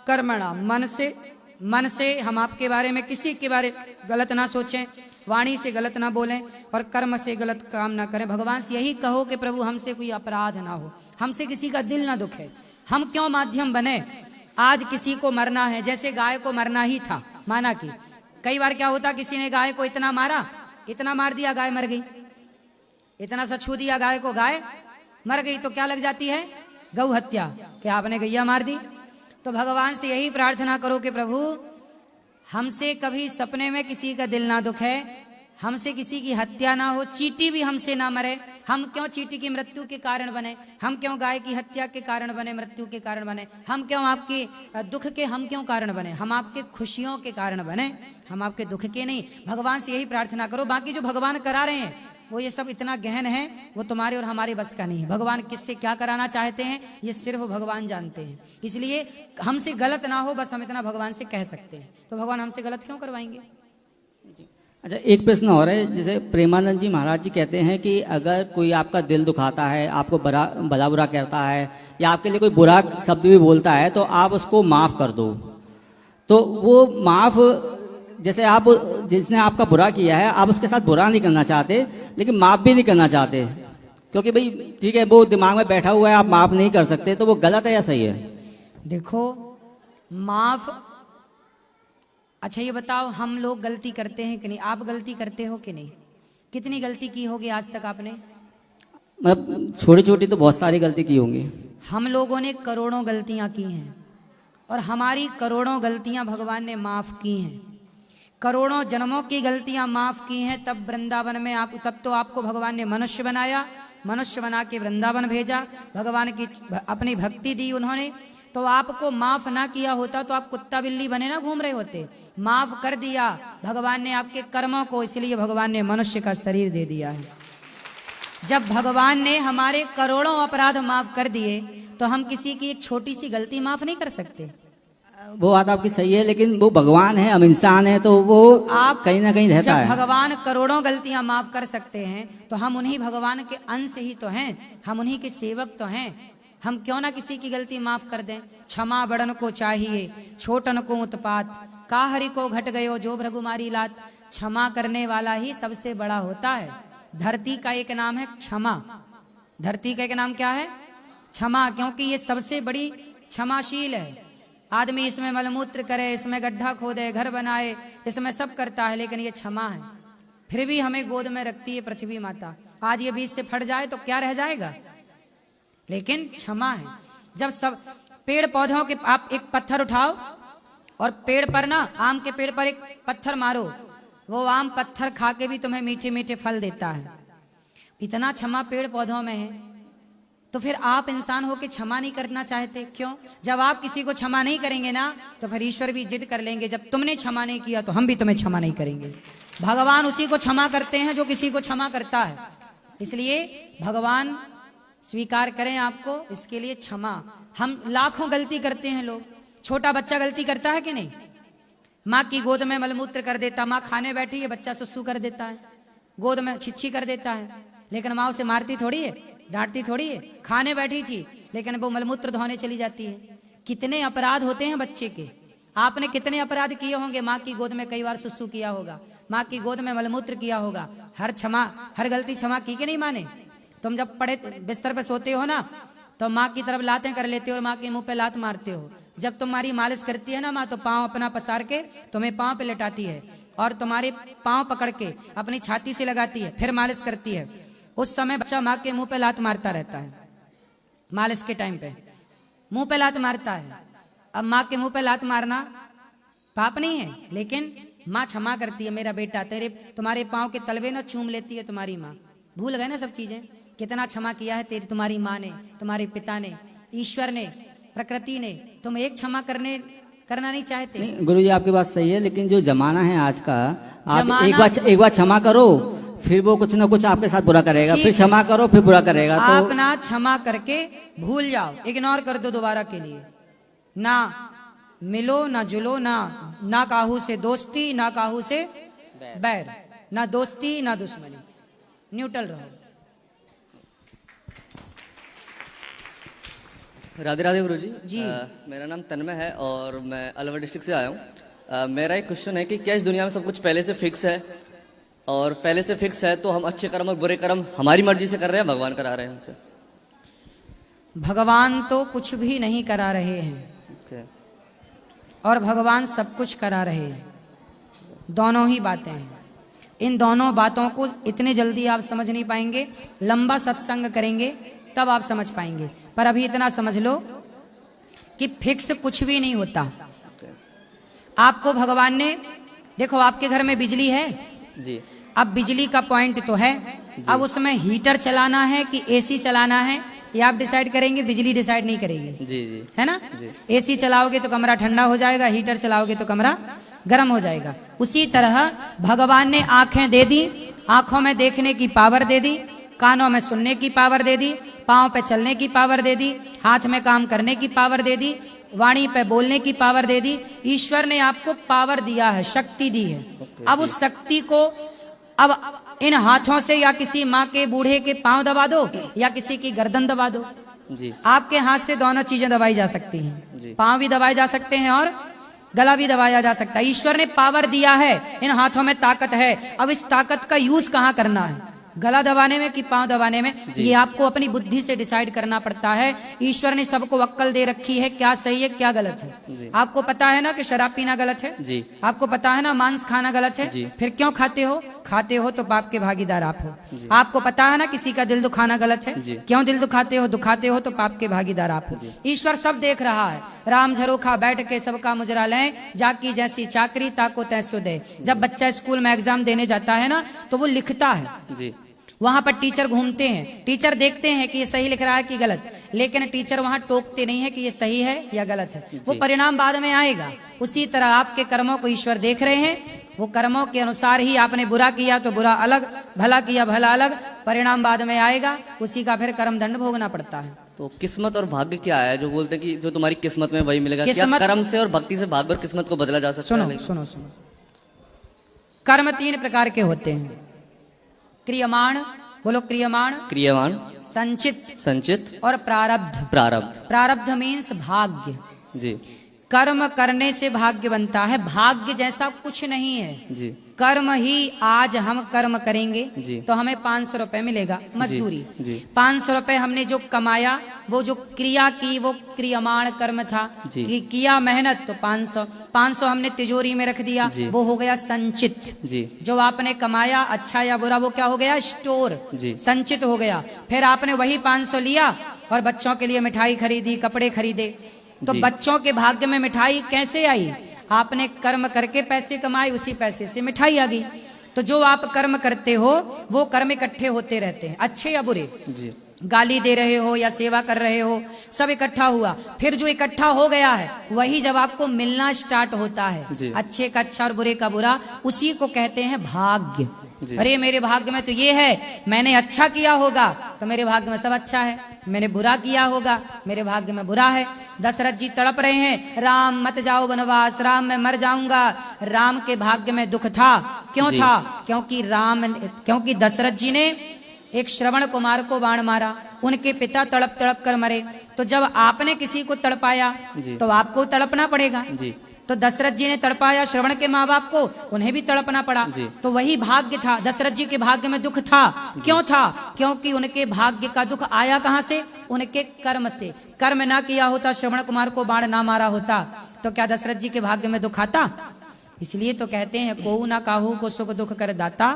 S1: कर्मणा, मन से हम आपके बारे में किसी के बारे गलत ना सोचें, वाणी से गलत ना बोलें और कर्म से गलत काम ना करें। भगवान से यही कहो कि प्रभु हमसे कोई अपराध ना हो, हमसे किसी का दिल ना दुखे। हम क्यों माध्यम बने? आज किसी को मरना है, जैसे गाय को मरना ही था, माना कि कई बार क्या होता, किसी ने गाय को इतना मारा, इतना मार दिया, गाय मर गई, इतना सा छू दिया गाय को, गाय मर गई, तो क्या लग जाती है? गौ हत्या, क्या आपने गैया मार दी? तो भगवान से यही प्रार्थना करो कि प्रभु हमसे कभी सपने में किसी का दिल ना दुखे, हमसे किसी की हत्या ना हो, चींटी भी हमसे ना मरे। हम क्यों चींटी की मृत्यु के कारण बने? हम क्यों गाय की हत्या के कारण बने, मृत्यु के कारण बने? हम क्यों आपके दुख के हम क्यों कारण बने? हम आपके खुशियों के कारण बने, हम आपके दुख के नहीं। भगवान से यही प्रार्थना करो। बाकी जो भगवान करा रहे हैं वो ये सब इतना गहन है, वो तुम्हारे और हमारे बस का नहीं है। भगवान किससे क्या कराना चाहते हैं ये सिर्फ भगवान जानते हैं। इसलिए हमसे गलत ना हो, बस हम इतना भगवान से कह सकते हैं। तो भगवान हमसे गलत क्यों करवाएंगे?
S9: अच्छा, एक प्रश्न और है। जैसे प्रेमानंद जी महाराज जी कहते हैं कि अगर कोई आपका दिल दुखाता है, आपको भला बुरा कहता है या आपके लिए कोई बुरा शब्द भी बोलता है तो आप उसको माफ़ कर दो। तो वो माफ़, जैसे आप जिसने आपका बुरा किया है आप उसके साथ बुरा नहीं करना चाहते लेकिन माफ़ भी नहीं करना चाहते, क्योंकि भाई ठीक है वो दिमाग में बैठा हुआ है, आप माफ़ नहीं कर सकते, तो वो गलत है या सही है?
S1: देखो, माफ। अच्छा ये बताओ, हम लोग गलती करते हैं कि नहीं? आप गलती करते हो कि नहीं? कितनी गलती की होगी आज तक आपने?
S9: मतलब छोटी छोटी तो बहुत सारी गलती की होंगी।
S1: हम लोगों ने करोड़ों गलतियां की हैं और हमारी करोड़ों गलतियां भगवान ने माफ की हैं। करोड़ों जन्मों की गलतियां माफ की हैं। तब वृंदावन में तब तो आपको भगवान ने मनुष्य बनाया, मनुष्य बना के वृंदावन भेजा, भगवान की अपनी भक्ति दी उन्होंने। तो आपको माफ ना किया होता तो आप कुत्ता बिल्ली बने ना घूम रहे होते। माफ कर दिया भगवान ने आपके कर्मों को, इसलिए भगवान ने मनुष्य का शरीर दे दिया है। जब भगवान ने हमारे करोड़ों अपराध माफ कर दिए तो हम किसी की एक छोटी सी गलती माफ नहीं कर सकते।
S9: वो बात आपकी सही है, लेकिन वो भगवान है, हम इंसान है, तो वो आप कहीं ना कहीं रहता है।
S1: जब भगवान करोड़ों गलतियां माफ कर सकते हैं तो हम उन्हीं भगवान के अंश ही तो हैं, हम उन्हीं के सेवक तो हैं। हम क्यों ना किसी की गलती माफ कर दें। क्षमा बड़न को चाहिए, छोटन को उत्पात, काहरी को घट गयो जो भृगुमारी लात। क्षमा करने वाला ही सबसे बड़ा होता है। धरती का एक नाम है क्षमा। धरती का एक नाम क्या है? क्षमा, क्योंकि ये सबसे बड़ी क्षमाशील है। आदमी इसमें मलमूत्र करे, इसमें गड्ढा खोदे, घर बनाए, इसमें सब करता है, लेकिन ये क्षमा है। फिर भी हमें गोद में रखती है पृथ्वी माता। आज ये बीच से फट जाए तो क्या रह जाएगा, लेकिन क्षमा है। जब सब पेड़ पौधों के, आप एक पत्थर उठाओ और पेड़ पर ना, आम के पेड़ पर एक पत्थर मारो, वो आम पत्थर खा के भी तुम्हें मीठे मीठे फल देता है। इतना क्षमा पेड़ पौधों में है, तो फिर आप इंसान होके क्षमा नहीं करना चाहते क्यों? जब आप किसी को क्षमा नहीं करेंगे ना तो फिर ईश्वर भी जिद कर लेंगे, जब तुमने क्षमा नहीं किया तो हम भी तुम्हें क्षमा नहीं करेंगे। भगवान उसी को क्षमा करते हैं जो किसी को क्षमा करता है। इसलिए भगवान स्वीकार करें आपको, इसके लिए क्षमा। हम लाखों गलती करते हैं लोग। छोटा बच्चा गलती करता है कि नहीं? माँ की गोद में मलमूत्र कर देता, माँ खाने बैठी है, बच्चा सुसु कर देता है, गोद में छिच्छी कर देता है, लेकिन माँ उसे मारती थोड़ी है, डांटती थोड़ी है। खाने बैठी थी लेकिन वो मलमूत्र धोने चली जाती है। कितने अपराध होते हैं बच्चे के। आपने कितने अपराध किए होंगे? माँ की गोद में कई बार सुसु किया होगा, माँ की गोद में मलमूत्र किया होगा। हर गलती क्षमा की कि नहीं माने? तुम जब पड़े बिस्तर पे सोते हो ना तो माँ की तरफ लातें कर लेते हो और माँ के मुंह पे लात मारते हो। जब तुम्हारी मालिश करती है ना माँ, तो पाँव अपना पसार के तुम्हें पाँव पे लेटाती है और तुम्हारे पाँव पकड़ के अपनी छाती से लगाती है, फिर मालिश करती है। उस समय बच्चा माँ के मुंह पे लात मारता रहता है। मालिश के टाइम पे मुंह पे लात मारता है। अब माँ के मुंह पे लात मारना पाप नहीं है, लेकिन माँ क्षमा करती है। मेरा बेटा, तुम्हारे पाँव के तलवे ना चूम लेती है तुम्हारी माँ। भूल गए ना सब चीजें? कितना क्षमा किया है तुम्हारी माँ ने, तुम्हारे पिता ने, ईश्वर ने, प्रकृति ने। तुम एक क्षमा करना नहीं चाहते?
S9: नहीं गुरु जी, आपकी बात सही है, लेकिन जो जमाना है आज का, आप एक बार क्षमा करो, फिर वो कुछ ना कुछ आपके साथ बुरा करेगा, फिर क्षमा करो फिर बुरा करेगा। तो
S1: आप ना क्षमा करके भूल जाओ, इग्नोर कर दो दोबारा के लिए। ना मिलो ना जुलो, ना काहू से दोस्ती ना काहू से बैर, ना दोस्ती ना दुश्मनी, न्यूट्रल रहो।
S10: राधे राधे गुरु जी।
S11: मेरा नाम तन्मय है और मैं अलवर डिस्ट्रिक्ट से आया हूँ। मेरा एक क्वेश्चन है कि क्या इस दुनिया में सब कुछ पहले से फिक्स है? और पहले से फिक्स है तो हम अच्छे कर्म और बुरे कर्म हमारी मर्जी से कर रहे हैं, भगवान करा रहे हैं हमसे?
S1: भगवान तो कुछ भी नहीं करा रहे हैं और भगवान सब कुछ करा रहे हैं। दोनों ही बातें हैं। इन दोनों बातों को इतने जल्दी आप समझ नहीं पाएंगे, लंबा सत्संग करेंगे तब आप समझ पाएंगे। पर अभी इतना समझ लो कि फिक्स कुछ भी नहीं होता। आपको भगवान ने, देखो आपके घर में बिजली है
S11: जी,
S1: अब बिजली का पॉइंट तो है, अब उसमें हीटर चलाना है कि एसी चलाना है ये आप डिसाइड करेंगे, बिजली डिसाइड नहीं करेगी।
S11: जी जी,
S1: है ना? एसी चलाओगे तो कमरा ठंडा हो जाएगा, हीटर चलाओगे तो कमरा गर्म हो जाएगा। उसी तरह भगवान ने आंखें दे दी, आंखों में देखने की पावर दे दी, कानों में सुनने की पावर दे दी, पाँव पे चलने की पावर दे दी, हाथ में काम करने की पावर दे दी, वाणी पे बोलने की पावर दे दी। ईश्वर ने आपको पावर दिया है, शक्ति दी है। अब उस शक्ति को अब इन हाथों से या किसी माँ के बूढ़े के पांव दबा दो या किसी की गर्दन दबा दो
S11: जी।
S1: आपके हाथ से दोनों चीजें दबाई जा सकती हैं, पांव भी दबाए जा सकते हैं और गला भी दबाया जा सकता है। ईश्वर ने पावर दिया है, इन हाथों में ताकत है। अब इस ताकत का यूज कहाँ करना है? गला दबाने में कि पांव दबाने में, ये आपको अपनी बुद्धि से डिसाइड करना पड़ता है। ईश्वर ने सबको अक्ल दे रखी है, क्या सही है क्या गलत है। आपको पता है ना कि शराब पीना गलत है
S11: जी।
S1: आपको पता है ना मांस खाना गलत है
S11: जी।
S1: फिर क्यों खाते हो? खाते हो तो पाप के भागीदार आप हो। आपको पता है ना किसी का दिल दुखाना गलत है, क्यों दिल दुखाते हो? दुखाते हो तो पाप के भागीदार आप हो। ईश्वर सब देख रहा है। राम झरोखा बैठ के सबका मुजरा लें, जाकी जैसी चाकरी ताको तैसो दे। जब बच्चा स्कूल में एग्जाम देने जाता है ना तो वो लिखता है,
S11: जी।
S1: वहां पर टीचर घूमते हैं, टीचर देखते हैं कि ये सही लिख रहा है कि गलत, लेकिन टीचर वहां टोकते नहीं है कि ये सही है या गलत है, वो परिणाम बाद में आएगा। उसी तरह आपके कर्मों को ईश्वर देख रहे हैं, वो कर्मों के अनुसार ही आपने बुरा किया तो बुरा अलग, भला किया भला अलग, परिणाम बाद में आएगा, उसी का फिर कर्म दंड भोगना पड़ता है।
S11: तो किस्मत और भाग्य क्या है जो बोलते हैं कि जो तुम्हारी किस्मत में वही मिलेगा? क्या
S1: किस्मत-
S11: कर्म से और भक्ति से भाग्य और किस्मत को बदला जा सकता है?
S1: सुनो, कर्म 3 प्रकार के होते हैं। क्रियमाण, बोलो क्रियमाण,
S11: क्रियमाण, संचित
S1: और प्रारब्ध। प्रारब्ध मीन्स भाग्य।
S11: जी।
S1: कर्म करने से भाग्य बनता है, भाग्य जैसा कुछ नहीं है
S11: जी।
S1: कर्म ही। आज हम कर्म करेंगे
S11: जी।
S1: तो हमें 500 रुपए मिलेगा मजदूरी।
S11: जी।
S1: 500 रुपए हमने जो कमाया, वो जो क्रिया की वो क्रियमाण कर्म था
S11: जी।
S1: कि किया मेहनत, तो 500 हमने तिजोरी में रख दिया, वो हो गया संचित।
S11: जी।
S1: जो आपने कमाया अच्छा या बुरा वो क्या हो गया? स्टोर,
S11: जी।
S1: संचित हो गया। फिर आपने वही 500 लिया और बच्चों के लिए मिठाई खरीदी, कपड़े खरीदे, तो
S11: जी।
S1: बच्चों के भाग्य में मिठाई कैसे आई? आपने कर्म करके पैसे कमाए, उसी पैसे से मिठाई आ गई। तो जो आप कर्म करते हो वो कर्म इकट्ठे होते रहते हैं, अच्छे या बुरे।
S11: जी।
S1: गाली दे रहे हो या सेवा कर रहे हो, सब इकट्ठा हुआ। फिर जो इकट्ठा हो गया है वही जब आपको मिलना स्टार्ट होता है, अच्छे का अच्छा और बुरे का बुरा, उसी को कहते हैं भाग्य। अरे मेरे भाग्य में तो ये है, मैंने अच्छा किया होगा तो मेरे भाग्य में सब अच्छा है, मैंने बुरा किया होगा मेरे भाग्य में बुरा है। दशरथ जी तड़प रहे हैं, राम मत जाओ वनवास, राम मैं मर जाऊंगा। राम के भाग्य में दुख था, क्यों था? क्योंकि दशरथ जी ने एक श्रवण कुमार को बाण मारा, उनके पिता तड़प तड़प कर मरे। तो जब आपने किसी को तड़पाया तो आपको तड़पना पड़ेगा। तो दशरथ जी ने तड़पाया श्रवण के माँ बाप को, उन्हें भी तड़पना पड़ा। तो वही भाग्य था, दशरथ जी के भाग्य में दुख था। क्यों था? क्योंकि उनके भाग्य का दुख आया कहाँ से? उनके कर्म से। कर्म ना किया होता, श्रवण कुमार को बाण ना मारा होता, तो क्या दशरथ जी के भाग्य में दुख आता? इसलिए तो कहते हैं कोहू ना काहू को सुख दुख कर दाता,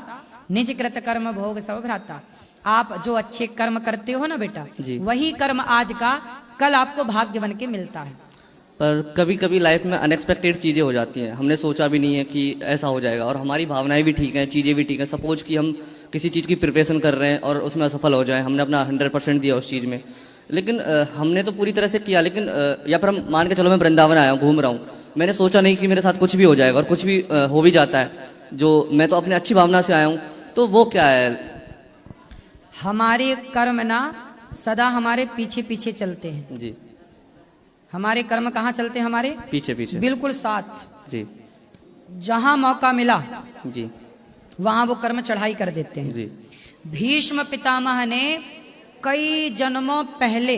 S1: निज कृत कर्म भोग सब भ्राता। आप जो अच्छे कर्म करते हो ना बेटा, वही कर्म आज का कल आपको भाग्य बन के मिलता है।
S11: पर कभी कभी लाइफ में अनएक्सपेक्टेड चीज़ें हो जाती हैं, हमने सोचा भी नहीं है कि ऐसा हो जाएगा, और हमारी भावनाएं भी ठीक हैं, चीज़ें भी ठीक हैं। सपोज कि हम किसी चीज़ की प्रिपरेशन कर रहे हैं और उसमें असफल हो जाए, हमने अपना 100% दिया उस चीज़ में, लेकिन हमने तो पूरी तरह से किया, लेकिन या फिर हम मान के चलो मैं वृंदावन आया हूँ, घूम रहा हूँ, मैंने सोचा नहीं कि मेरे साथ कुछ भी हो जाएगा, और कुछ भी हो भी जाता है, जो मैं तो अपनी अच्छी भावना से आया हूँ, तो वो क्या है?
S1: हमारे कर्म ना सदा हमारे पीछे पीछे चलते हैं।
S11: जी।
S1: हमारे कर्म कहाँ चलते हैं? हमारे
S11: पीछे पीछे,
S1: बिल्कुल साथ।
S11: जी।
S1: जहां मौका मिला
S11: जी
S1: वहां वो कर्म चढ़ाई कर देते हैं।
S11: जी।
S1: भीष्म पितामह ने कई जन्मों पहले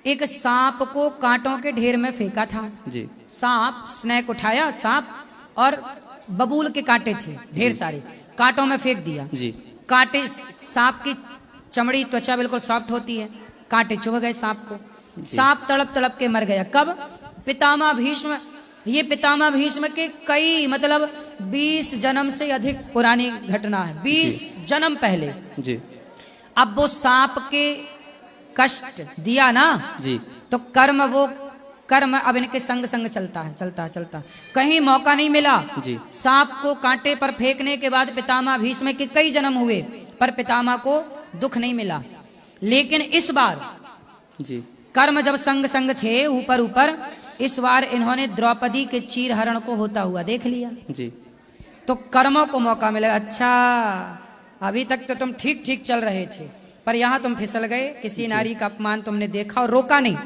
S1: एक सांप को कांटों के ढेर में फेंका था।
S11: जी।
S1: सांप, स्नेक उठाया सांप, और बबूल के कांटे थे ढेर सारे, कांटों में फेंक दिया।
S11: जी।
S1: कांटे, सांप की चमड़ी त्वचा बिल्कुल सॉफ्ट होती है, कांटे चुभ गए सांप को, सांप तड़प तड़प के मर गया। कब? पितामह भीष्म। ये पितामह भीष्म के कई मतलब 20 जन्म से अधिक पुरानी घटना है, 20 जन्म पहले।
S11: जी।
S1: अब वो सांप के कष्ट दिया ना,
S11: जी।
S1: तो कर्म, वो कर्म अब इनके संग संग चलता है, चलता। कहीं मौका नहीं मिला।
S11: जी।
S1: सांप को कांटे पर फेंकने के बाद पितामह भीष्म के कई जन्म हुए, पर पितामह को दुख नहीं मिला। लेकिन इस बार
S11: जी
S1: कर्म जब संग संग थे ऊपर ऊपर, इस बार इन्होंने द्रौपदी के चीर हरण को होता हुआ देख लिया।
S11: जी।
S1: तो कर्मों को मौका मिला। अच्छा, अभी तक तो तुम ठीक ठीक चल रहे थे, पर यहाँ तुम फिसल गए, किसी नारी का अपमान तुमने देखा और रोका नहीं,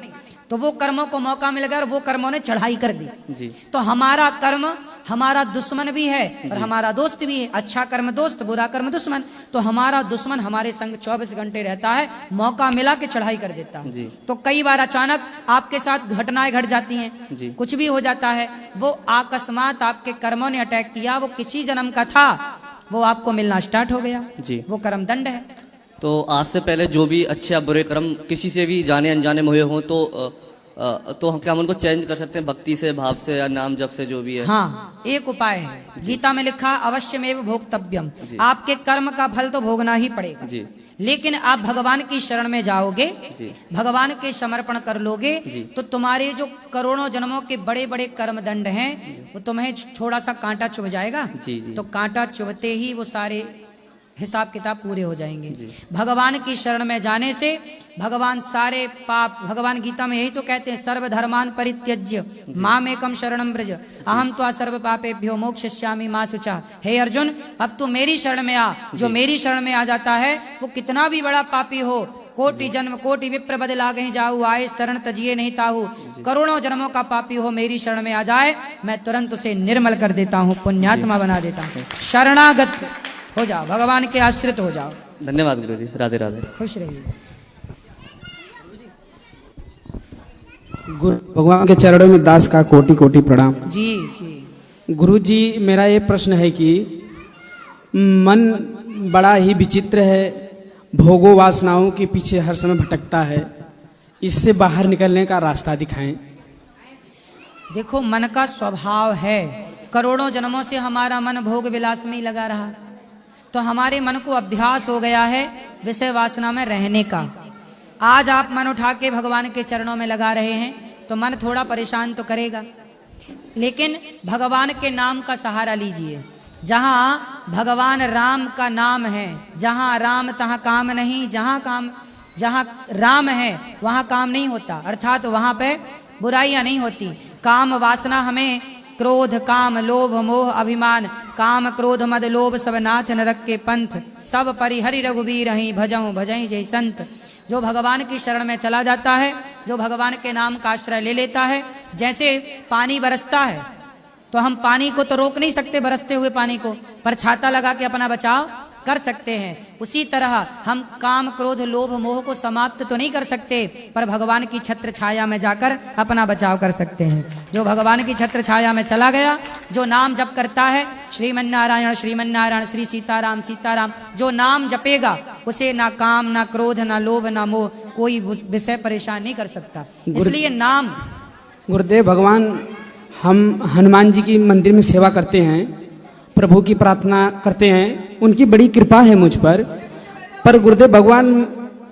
S1: तो वो कर्मों को मौका मिल गया और वो कर्मों ने चढ़ाई कर दी।
S11: जी।
S1: तो हमारा कर्म हमारा दुश्मन भी है और हमारा दोस्त भी है। अच्छा कर्म दोस्त, बुरा कर्म दुश्मन। तो हमारा दुश्मन हमारे संग 24 घंटे रहता है, मौका मिला के चढ़ाई कर देता है। तो कई बार अचानक आपके साथ घटनाएं घट जाती हैं, कुछ भी हो जाता है, वो अकस्मात आपके कर्मों ने अटैक किया, वो किसी जन्म का था, वो आपको मिलना स्टार्ट हो गया,
S11: जी।
S1: वो कर्म दंड है।
S11: तो आज से पहले जो भी अच्छे या बुरे कर्म किसी से भी जाने अनजाने में हुए हों तो हम क्या हम उनको चेंज कर सकते हैं भक्ति से, भाव से या नाम जप से, जो भी है?
S1: हाँ, एक उपाय है, गीता में लिखा अवश्यमेव भोक्तव्यम, आपके कर्म का फल तो भोगना ही पड़ेगा
S11: जी।
S1: लेकिन आप भगवान की शरण में जाओगे,
S11: जी।
S1: भगवान के समर्पण कर लोगे, तो तुम्हारे जो करोड़ों जन्मों के बड़े बड़े कर्म दंड हैं वो तुम्हें थोड़ा सा कांटा चुभ जाएगा।
S11: जी, जी।
S1: तो कांटा चुभते ही वो सारे हिसाब किताब पूरे हो जाएंगे। भगवान की शरण में जाने से भगवान सारे पाप, भगवान गीता में यही तो कहते हैं, सर्वधर्मान परित्यज्य माम एकम शरणम ब्रज अहम त्वा सर्व पापेभ्यो मोक्षयिष्यामि मा शुचा। हे अर्जुन, अब तू मेरी शरण में आ। जो मेरी शरण में आ जाता है वो कितना भी बड़ा पापी हो, कोटि जन्म कोटि विप्र बदला गए जाऊ, आए शरण तजिए नहीं ताहू, करोड़ों जन्मों का पापी हो, मेरी शरण में आ जाए, मैं तुरंत उसे निर्मल कर देता हूँ, पुण्यात्मा बना देता हूँ। शरणागत हो जाओ, भगवान के आश्रित हो जाओ।
S11: धन्यवाद गुरु जी, राधे राधे।
S1: खुश रहिए।
S12: गुरु भगवान के चरणों में दास का कोटि कोटि प्रणाम।
S1: जी जी।
S12: गुरु जी, मेरा ये प्रश्न है कि मन बड़ा ही विचित्र है, भोगों वासनाओं के पीछे हर समय भटकता है, इससे बाहर निकलने का रास्ता दिखाएं।
S1: देखो, मन का स्वभाव है, करोड़ों जन्मों से हमारा मन भोग विलास में ही लगा रहा, तो हमारे मन को अभ्यास हो गया है विषय वासना में रहने का। आज आप मन उठा के भगवान के चरणों में लगा रहे हैं तो मन थोड़ा परेशान तो करेगा, लेकिन भगवान के नाम का सहारा लीजिए। जहाँ भगवान राम का नाम है, जहाँ राम तहाँ काम नहीं, जहाँ राम है वहाँ काम नहीं होता, अर्थात वहाँ पे बुराइयां नहीं होती। काम वासना हमें क्रोध काम लोभ मोह अभिमान, काम क्रोध मद लोभ सब नाच नरक के पंथ, सब परिहरि रघुबीर ही भजऊं भजई जय संत। जो भगवान की शरण में चला जाता है, जो भगवान के नाम का आश्रय ले लेता है, जैसे पानी बरसता है तो हम पानी को तो रोक नहीं सकते बरसते हुए पानी को, पर छाता लगा के अपना बचाव कर सकते हैं। उसी तरह हम काम क्रोध लोभ मोह को समाप्त तो नहीं कर सकते, पर भगवान की छत्र छाया में जाकर अपना बचाव कर सकते हैं। जो भगवान की छत्र छाया में चला गया, जो नाम जप करता है, श्रीमन्नारायण श्रीमन्नारायण श्री सीताराम सीताराम, जो नाम जपेगा उसे ना काम ना क्रोध ना लोभ ना मोह कोई विषय परेशान नहीं कर सकता। इसलिए नाम।
S12: गुरुदेव भगवान, हम हनुमान जी की मंदिर में सेवा करते हैं, प्रभु की प्रार्थना करते हैं, उनकी बड़ी कृपा है मुझ पर गुरुदेव भगवान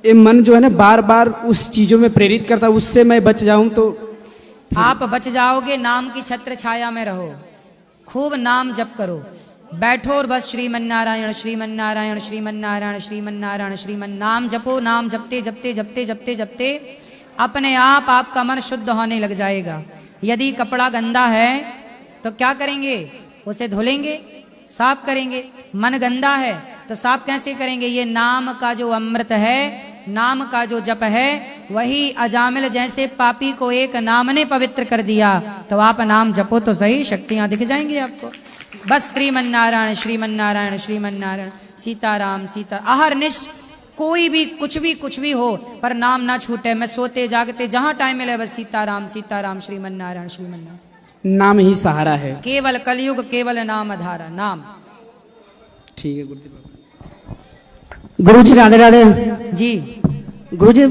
S12: ये मन जो है ना बार बार उस चीजों में प्रेरित करता है, उससे मैं बच जाऊं तो?
S1: आप बच जाओगे, नाम की छत्र छाया में रहो, खूब नाम जप करो, बैठो और बस श्रीमन्नारायण श्रीमन्नारायण श्रीमन्नारायण श्रीमन्नारायण श्रीमन नाम जपो। नाम जपते जपते जपते जपते जपते अपने आप आपका मन शुद्ध होने लग जाएगा। यदि कपड़ा गंदा है तो क्या करेंगे, उसे धुलेंगे, साफ करेंगे। मन गंदा है तो साफ कैसे करेंगे? ये नाम का जो अमृत है, नाम का जो जप है, वही अजामिल जैसे पापी को एक नाम ने पवित्र कर दिया। तो आप नाम जपो तो सही, शक्तियां दिख जाएंगी आपको। बस श्रीमन्नारायण श्रीमन्नारायण श्रीमन्नारायण सीताराम सीता, अहरनिश कोई भी कुछ भी हो पर नाम ना छूटे। मैं सोते जागते जहां टाइम मिले बस सीताराम सीताराम श्रीमन्नारायण श्रीमन्नारायण,
S12: नाम ही सहारा है।
S1: केवल कलयुग केवल नाम आधारा, नाम।
S12: ठीक है गुरुदेव।
S8: गुरु जी राधे राधे
S1: जी।
S8: गुरु जी,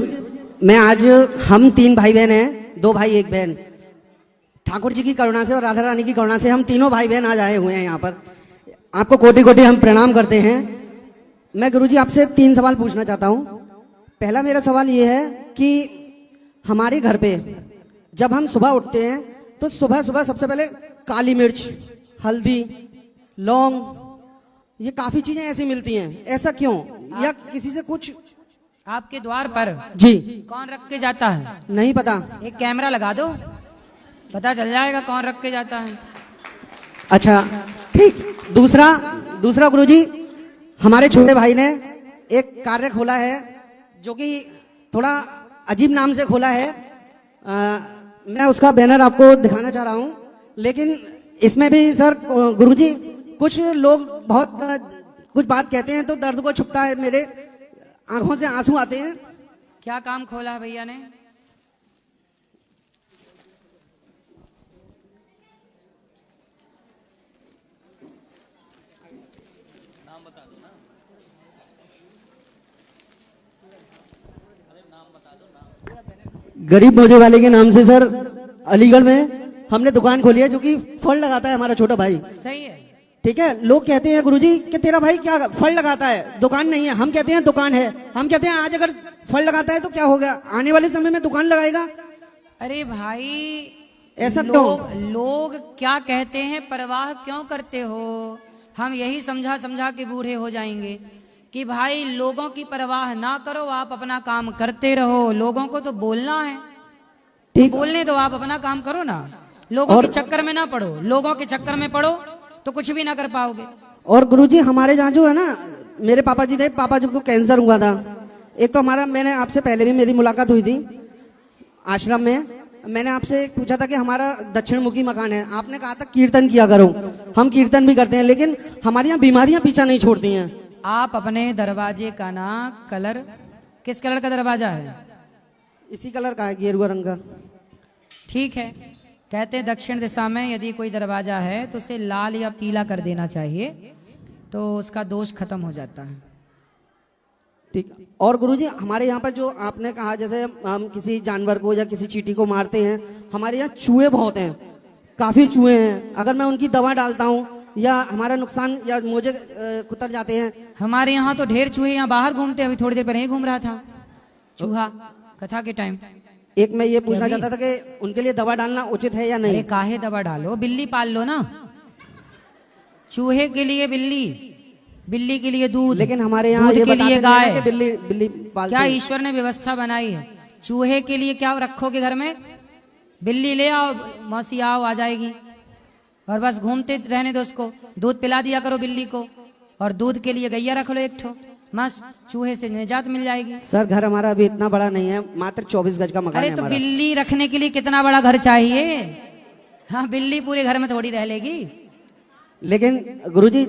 S8: मैं आज हम 3 भाई बहन हैं, 2 भाई 1 बहन, ठाकुर जी की करुणा से और राधा रानी की करुणा से हम तीनों भाई बहन आज आए हुए हैं यहाँ पर। आपको कोटि कोटि हम प्रणाम करते हैं। मैं गुरु जी आपसे 3 सवाल पूछना चाहता हूँ। पहला मेरा सवाल ये है कि हमारे घर पे जब हम सुबह उठते हैं तो सुबह सुबह सबसे पहले काली मिर्च, हल्दी, लौंग, ये काफी चीजें ऐसी मिलती हैं, ऐसा क्यों? या किसी से कुछ
S1: आपके द्वार पर
S8: जी
S1: कौन रख के जाता है?
S8: नहीं पता।
S1: एक कैमरा लगा दो, पता चल जाएगा कौन रख के जाता है।
S8: अच्छा ठीक। दूसरा गुरुजी, हमारे छोटे भाई ने एक कार्य खोला है जो कि थोड़ा अजीब नाम से खोला है। मैं उसका बैनर आपको दिखाना चाह रहा हूं, लेकिन इसमें भी सर गुरुजी कुछ लोग बहुत कुछ बात कहते हैं तो दर्द को छुपता है, मेरे आंखों से आंसू आते हैं।
S1: क्या काम खोला है भैया ने?
S8: गरीब मौजे वाले के नाम से सर अलीगढ़ में हमने दुकान खोली है, जो कि फल लगाता है हमारा छोटा भाई।
S1: सही है।
S8: ठीक है, लोग कहते हैं गुरुजी कि तेरा भाई क्या फल लगाता है, दुकान नहीं है। हम कहते हैं दुकान है। हम कहते हैं आज अगर फल लगाता है तो क्या हो गया, आने वाले समय में दुकान लगाएगा।
S1: अरे भाई
S8: ऐसा
S1: लोग क्या कहते हैं, परवाह क्यों करते हो। हम यही समझा समझा के बूढ़े हो जाएंगे कि भाई लोगों की परवाह ना करो, आप अपना काम करते रहो। लोगों को तो बोलना है,
S8: ठीक,
S1: बोलने दो, आप अपना काम करो ना। लोगों के चक्कर में ना पड़ो, लोगों के चक्कर में पड़ो तो कुछ भी ना कर पाओगे।
S8: और गुरुजी हमारे यहाँ जो है ना, मेरे पापा जी थे, पापा जी को कैंसर हुआ था। एक तो हमारा, मैंने आपसे पहले भी मेरी मुलाकात हुई थी आश्रम में, मैंने आपसे पूछा था कि हमारा दक्षिण मुखी मकान है। आपने कहा था कीर्तन किया करो। हम कीर्तन भी करते हैं, लेकिन हमारी यहाँ बीमारियां पीछा नहीं छोड़ती हैं।
S1: आप अपने दरवाजे का ना कलर, किस कलर का दरवाजा है?
S8: इसी कलर का है, गेरुआ रंग का।
S1: ठीक है, कहते हैं दक्षिण दिशा में यदि कोई दरवाजा है तो उसे लाल या पीला कर देना चाहिए, तो उसका दोष खत्म हो जाता है।
S8: ठीक। और गुरुजी हमारे यहाँ पर जो आपने कहा, जैसे हम किसी जानवर को या किसी चींटी को मारते हैं, हमारे यहाँ चूहे बहुत हैं, काफी चूहे हैं। अगर मैं उनकी दवा डालता हूँ या हमारा नुकसान या मुझे कुतर जाते हैं।
S1: हमारे यहाँ तो ढेर चूहे यहाँ बाहर घूमते हैं। अभी थोड़ी देर पहले ही घूम रहा था चूहा, कथा के टाइम।
S8: एक मैं ये पूछना चाहता था कि उनके लिए दवा डालना उचित है या नहीं?
S1: अरे काहे दवा डालो, बिल्ली पाल लो ना। चूहे के लिए बिल्ली, बिल्ली के लिए दूध,
S8: लेकिन हमारे यहाँ
S1: दूध
S8: ये
S1: के लिए गाय।
S8: कि बिल्ली पालते
S1: क्या
S8: हैं।
S1: ईश्वर ने व्यवस्था बनाई है। चूहे के लिए क्या रखोगे घर में, बिल्ली ले आओ, मौसी आओ, आ जाएगी, और बस घूमते रहने दो उसको। दूध पिला दिया करो बिल्ली को, और दूध के लिए गैया रख लो एक ठो, मस्त चूहे से निजात मिल जाएगी।
S8: सर घर हमारा अभी इतना बड़ा नहीं है, मात्र 24 गज का मकान है
S1: अरे तो
S8: हमारा।
S1: बिल्ली रखने के लिए कितना बड़ा घर चाहिए। हाँ, बिल्ली पूरे घर में थोड़ी रह लेगी।
S8: लेकिन गुरुजी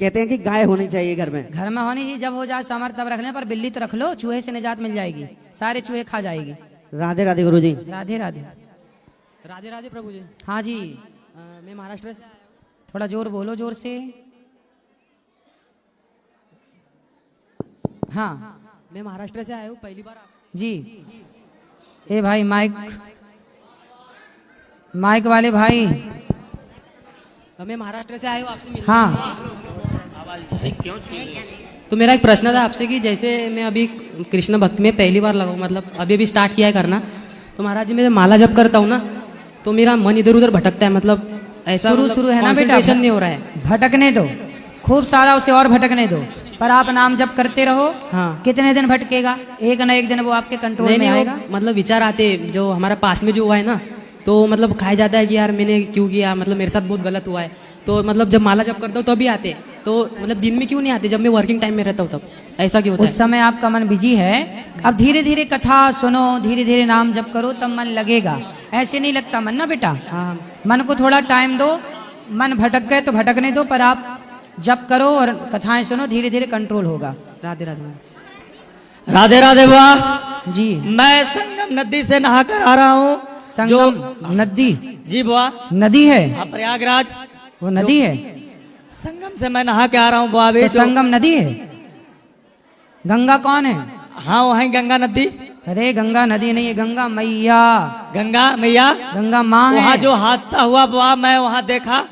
S8: कहते हैं कि गाय होनी चाहिए घर में।
S1: घर में होनी चाहिए, जब हो जाए सामर्थ्य तब रखने, पर बिल्ली तो रख लो, चूहे से निजात मिल जाएगी, सारे चूहे खा जाएगी।
S8: राधे राधे गुरुजी।
S1: राधे राधे।
S10: राधे राधे प्रभु जी।
S1: हाँ जी,
S10: मैं महाराष्ट्र से,
S1: थोड़ा जोर बोलो, जोर से। हाँ,
S10: मैं महाराष्ट्र से आया हूँ, पहली बार आपसे।
S1: जी। ए भाई माइक, माइक वाले भाई।
S10: मैं महाराष्ट्र से आया हूँ आपसे मिलने।
S1: हाँ,
S10: तो मेरा एक प्रश्न था आपसे कि जैसे मैं अभी कृष्ण भक्ति में पहली बार लगा हूँ, मतलब अभी अभी स्टार्ट किया है करना, तो महाराज जी मैं जब माला जप करता हूँ ना, तो मेरा मन इधर उधर भटकता है, मतलब ऐसा
S1: शुरू है ना बेटा,
S10: concentration नहीं हो रहा है।
S1: भटकने दो, खूब सारा उसे और भटकने दो, पर आप नाम जप करते रहो।
S10: हाँ।
S1: कितने दिन भटकेगा, एक ना एक दिन वो आपके कंट्रोल में आएगा।
S10: मतलब विचार आते जो हमारा पास में जो हुआ है ना, तो मतलब खाया जाता है कि यार मैंने क्यों किया, मतलब मेरे साथ बहुत गलत हुआ है। तो मतलब जब माला जप करता हूँ तभी आते, तो मतलब दिन में क्यों नहीं आते, जब मैं वर्किंग टाइम में रहता हूँ तब ऐसा क्यों होता
S1: उस समय आपका मन बिजी है। अब धीरे धीरे कथा सुनो, धीरे धीरे नाम जप करो, तब मन लगेगा। ऐसे नहीं लगता मन ना बेटा।
S10: हाँ।
S1: मन को थोड़ा टाइम दो, मन भटक गए तो भटकने दो, पर आप जप करो और कथाएं सुनो, धीरे धीरे कंट्रोल होगा।
S10: राधे राधे।
S9: राधे राधे बुआ
S1: जी।
S9: मैं संगम नदी से नहा कर आ रहा हूँ।
S1: संगम नदी?
S9: जी बुआ
S1: नदी है
S9: हाँ, प्रयागराज
S1: वो नदी है।
S9: संगम से मैं नहा के आ रहा हूँ बुआ।
S1: तो संगम नदी है। गंगा कौन है?
S9: हाँ वहीं गंगा नदी।
S1: अरे गंगा नदी नहीं है, गंगा मैया।
S9: गंगा मैया,
S1: गंगा माँ है।
S9: वहाँ जो हादसा हुआ बुआ, मैं वहाँ देखा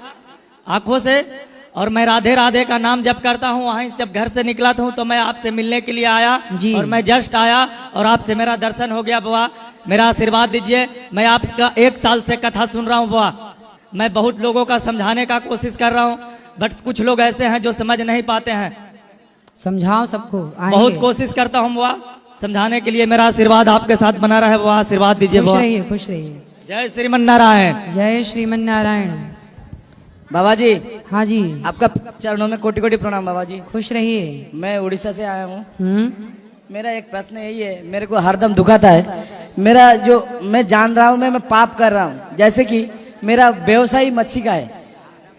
S9: आंखों से, और मैं राधे राधे का नाम जप करता हूँ। वहीं जब घर से निकला था तो मैं आपसे मिलने के लिए आया
S1: जी।
S9: और मैं जस्ट आया और आपसे मेरा दर्शन हो गया बुआ। मेरा आशीर्वाद दीजिए। मैं आपका 1 साल से कथा सुन रहा हूँ बुआ। मैं बहुत लोगों का समझाने का कोशिश कर रहा हूँ, बट कुछ लोग ऐसे हैं जो समझ नहीं पाते हैं।
S1: समझाओ सबको,
S9: बहुत कोशिश करता हूँ बुआ समझाने के लिए। मेरा आशीर्वाद आपके साथ बना रहे बुआ, आशीर्वाद दीजिए
S1: खुश
S9: बुआ।
S1: रहिए, खुश रहिए।
S9: जय श्रीमन नारायण।
S1: जय श्रीमन नारायण।
S13: बाबा जी।
S1: हाँ जी।
S13: आपका चरणों में कोटि कोटि प्रणाम बाबा जी।
S1: खुश रहिए।
S13: मैं उड़ीसा से आया हूँ। मेरा एक प्रश्न यही है, मेरे को हरदम दुखाता है। मेरा जो मैं जान रहा हूँ मैं पाप कर रहा हूँ। जैसे कि मेरा व्यवसाय मच्छी का है,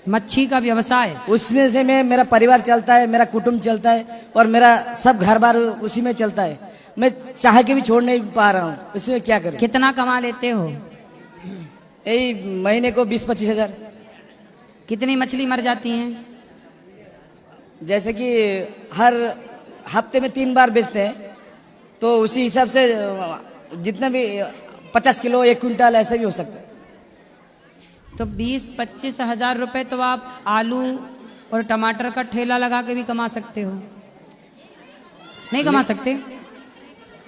S1: मच्छी का व्यवसाय,
S13: उसमें से मैं मेरा परिवार चलता है, मेरा कुटुंब चलता है, और मेरा सब घर बार उसी में चलता है। मैं चाह के भी छोड़ नहीं पा रहा हूँ, इसमें क्या करूँ?
S1: कितना कमा लेते हो?
S13: यही महीने को 20-25 हजार।
S1: कितनी मछली मर जाती हैं?
S13: जैसे कि हर हफ्ते में 3 बार बेचते हैं, तो उसी हिसाब से जितना भी 50 किलो 1 क्विंटल ऐसे भी हो सकता है।
S1: तो 20-25 हजार रुपए तो आप आलू और टमाटर का ठेला लगा के भी कमा सकते हो, नहीं कमा सकते?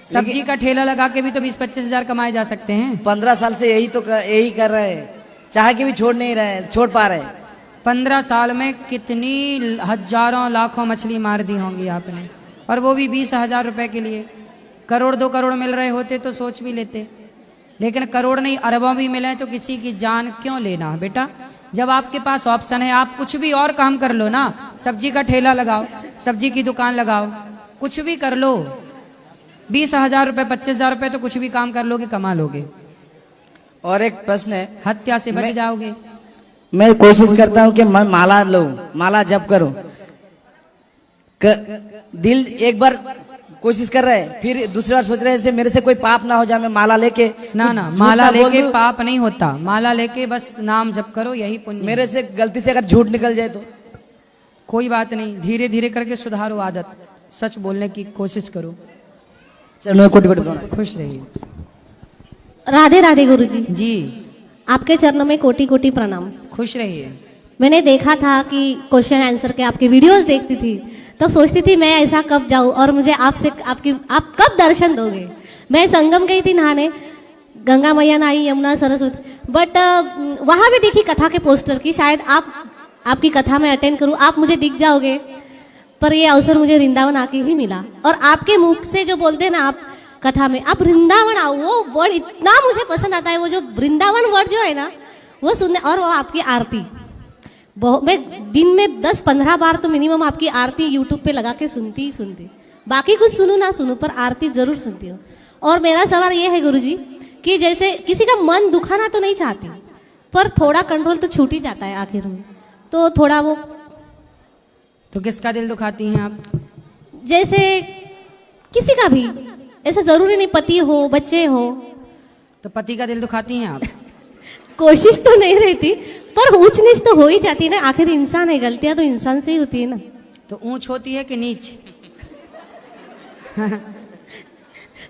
S1: सब्जी का ठेला लगा के भी तो 20-25 हजार कमाए जा सकते हैं।
S13: 15 साल से यही कर रहे हैं, चाह के भी छोड़ नहीं रहे हैं, छोड़ पा रहे हैं।
S1: 15 साल में कितनी हजारों लाखों मछली मार दी होंगी आपने, और वो भी 20,000 रुपए के लिए। करोड़ 2 करोड़ मिल रहे होते तो सोच भी लेते, लेकिन करोड़ नहीं अरबों भी मिले तो किसी की जान क्यों लेना बेटा? जब आपके पास ऑप्शन है, आप कुछ भी और काम कर लो ना, सब्जी का ठेला लगाओ, सब्जी की दुकान लगाओ, कुछ भी कर लो। 20,000 रुपए 25,000 रुपए तो कुछ भी काम कर लोगे, कमा लोगे।
S13: और एक प्रश्न है,
S1: हत्या से बच जाओगे।
S13: मैं कोशिश करता हूँ कि मैं माला लूं, माला जप करूं, दिल एक बार कोशिश कर रहे हैं, फिर दूसरी बार सोच रहे हैं मेरे से कोई पाप ना हो जाए, मैं माला लेके
S1: ना माला लेके पाप नहीं होता, माला लेके बस नाम जप करो, यही पुण्य।
S13: मेरे से गलती से अगर झूठ निकल जाए तो
S1: कोई बात नहीं, धीरे धीरे करके सुधारो आदत, सच बोलने की कोशिश करो।
S13: चलो कोटि कोटि प्रणाम।
S1: खुश रहिए।
S14: राधे राधे गुरुजी।
S1: जी
S14: आपके चरणों में कोटि कोटि प्रणाम।
S1: खुश रहिए।
S14: मैंने देखा था कि क्वेश्चन आंसर के आपके वीडियोस देखती थी, तब सोचती थी मैं ऐसा कब जाऊं और मुझे आपसे आप कब दर्शन दोगे। मैं संगम गई थी नहाने, गंगा मैया नहाई, यमुना सरस्वती, बट वहां भी देखी कथा के पोस्टर की, शायद आपकी कथा में अटेंड करूं, आप मुझे दिख जाओगे, पर ये अवसर मुझे वृंदावन आके ही मिला। और आपके मुख से जो बोलते हैं ना आप कथा में, आप वृंदावन आओ, वो वर्ड इतना मुझे पसंद आता है, वो जो वृंदावन वर्ड जो है ना वो सुनने, और वो आपकी आरती मैं दिन में 10-15 बार तो मिनिमम आपकी आरती यूट्यूब पे लगा के सुनती ही सुनती, बाकी कुछ सुनूं ना सुनूं पर आरती जरूर सुनती हूँ। और मेरा सवाल ये है गुरुजी कि जैसे किसी का मन दुखाना तो नहीं चाहती, पर थोड़ा कंट्रोल तो छूट ही जाता है आखिर में, तो थोड़ा वो।
S1: तो किसका दिल दुखाती हैं आप?
S14: जैसे किसी का भी, ऐसा जरूरी नहीं पति हो बच्चे हो।
S1: तो पति का दिल दुखाती हैं आप?
S14: कोशिश तो नहीं रहती, पर ऊंच नीच तो हो ही जाती है ना, आखिर इंसान है, गलतियां तो इंसान से ही होती है ना।
S1: तो ऊंच होती है कि नीच?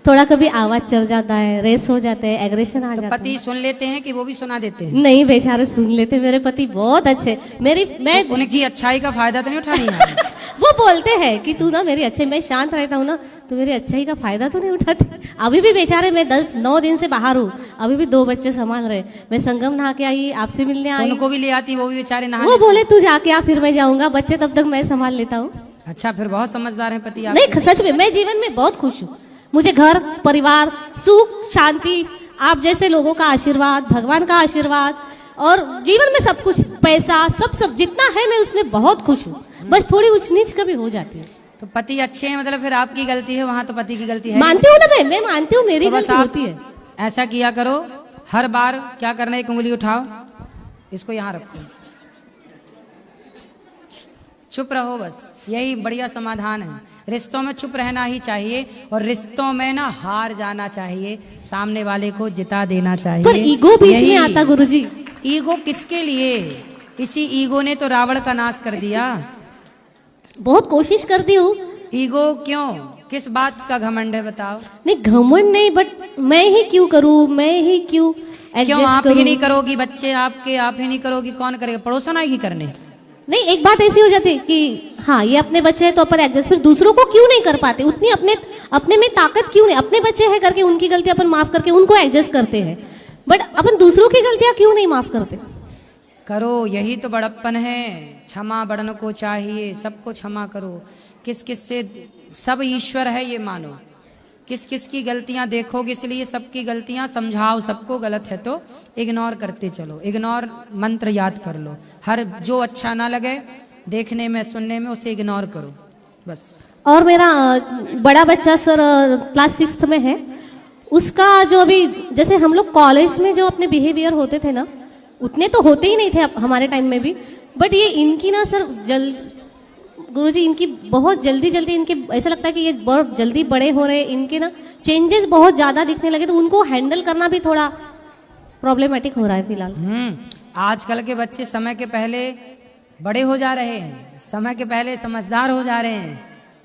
S14: थोड़ा कभी आवाज चल जाता है, रेस हो जाते हैं, एग्रेशन आ
S1: तो
S14: जाता है।
S1: पति सुन लेते हैं कि वो भी सुना देते हैं?
S14: नहीं बेचारे सुन लेते, मेरे पति बहुत अच्छे। मैं
S1: तो उनकी अच्छाई का फायदा तो नहीं उठानी है?
S14: वो बोलते हैं कि तू ना मेरी अच्छे, मैं शांत रहता हूँ ना तो मेरी अच्छाई का फायदा तो नहीं उठाते। अभी भी बेचारे मैं 10-9 दिन से बाहर हूँ, अभी भी 2 बच्चे संभाल रहे, मैं संगम नहा के आई, आपसे मिलने आई,
S1: उनको भी ले आती, वो भी बेचारे नहा।
S14: वो बोले तू जाके आ, फिर मैं जाऊंगा, बच्चे तब तक मैं संभाल लेता हूँ।
S1: अच्छा, फिर बहुत समझदार हैं पति आप।
S14: नहीं सच में मैं जीवन में बहुत खुश हूँ, मुझे घर परिवार सुख शांति, आप जैसे लोगों का आशीर्वाद, भगवान का आशीर्वाद, और जीवन में सब कुछ, पैसा सब जितना है मैं उसमें बहुत खुश हूँ, बस थोड़ी ऊंच नीच कभी हो जाती है।
S1: तो पति अच्छे हैं मतलब फिर आपकी गलती है, वहां तो पति की गलती है।
S14: मानती हूँ ना मैं मानती हूँ मेरी गलती होती है।
S1: ऐसा किया करो, हर बार क्या करना है, एक उंगली उठाओ, इसको यहाँ रखो, चुप रहो, बस यही बढ़िया समाधान है। रिश्तों में चुप रहना ही चाहिए, और रिश्तों में ना हार जाना चाहिए, सामने वाले को जिता देना चाहिए।
S14: पर ईगो बीच में आता गुरुजी।
S1: ईगो किसके लिए? इसी ईगो ने तो रावण का नाश कर दिया।
S14: बहुत कोशिश करती हूँ।
S1: ईगो क्यों, किस बात का घमंड है बताओ?
S14: नहीं घमंड नहीं, बट मैं ही क्यों करूँ, मैं ही क्यों
S1: आप ही नहीं करोगी, बच्चे आपके आप ही नहीं करोगी, कौन करेगा? पड़ोसन आएगी करने?
S14: नहीं, एक बात ऐसी हो जाती है कि हाँ ये अपने बच्चे हैं तो अपन एडजस्ट, फिर दूसरों को क्यों नहीं कर पाते, उतनी अपने में ताकत क्यों नहीं, अपने बच्चे हैं करके उनकी गलती अपन माफ करके उनको एडजस्ट करते हैं, बट अपन दूसरों की गलतियां क्यों नहीं माफ करते?
S1: करो, यही तो बड़प्पन है। क्षमा बढ़न को चाहिए, सबको क्षमा करो। किस किस से, सब ईश्वर है ये मानो, किस किस की गलतियां देखोगे, इसलिए सबकी गलतियां समझाओ, सबको गलत है तो इग्नोर करते चलो, इग्नोर मंत्र याद कर लो, हर जो अच्छा ना लगे देखने में सुनने में उसे इग्नोर करो बस।
S14: और मेरा बड़ा बच्चा सर क्लास 6 में है, उसका जो अभी जैसे हम लोग कॉलेज में जो अपने बिहेवियर होते थे ना, उतने तो होते ही नहीं थे हमारे टाइम में भी, बट ये इनकी ना सर गुरुजी इनकी बहुत जल्दी इनके ऐसा लगता है कि ये बहुत जल्दी बड़े हो रहे, इनके ना चेंजेस बहुत ज्यादा दिखने लगे, तो उनको हैंडल करना भी थोड़ा प्रॉब्लमेटिक हो रहा है फिलहाल।
S1: आजकल के बच्चे समय के पहले बड़े हो जा रहे हैं, समय के पहले समझदार हो जा रहे हैं।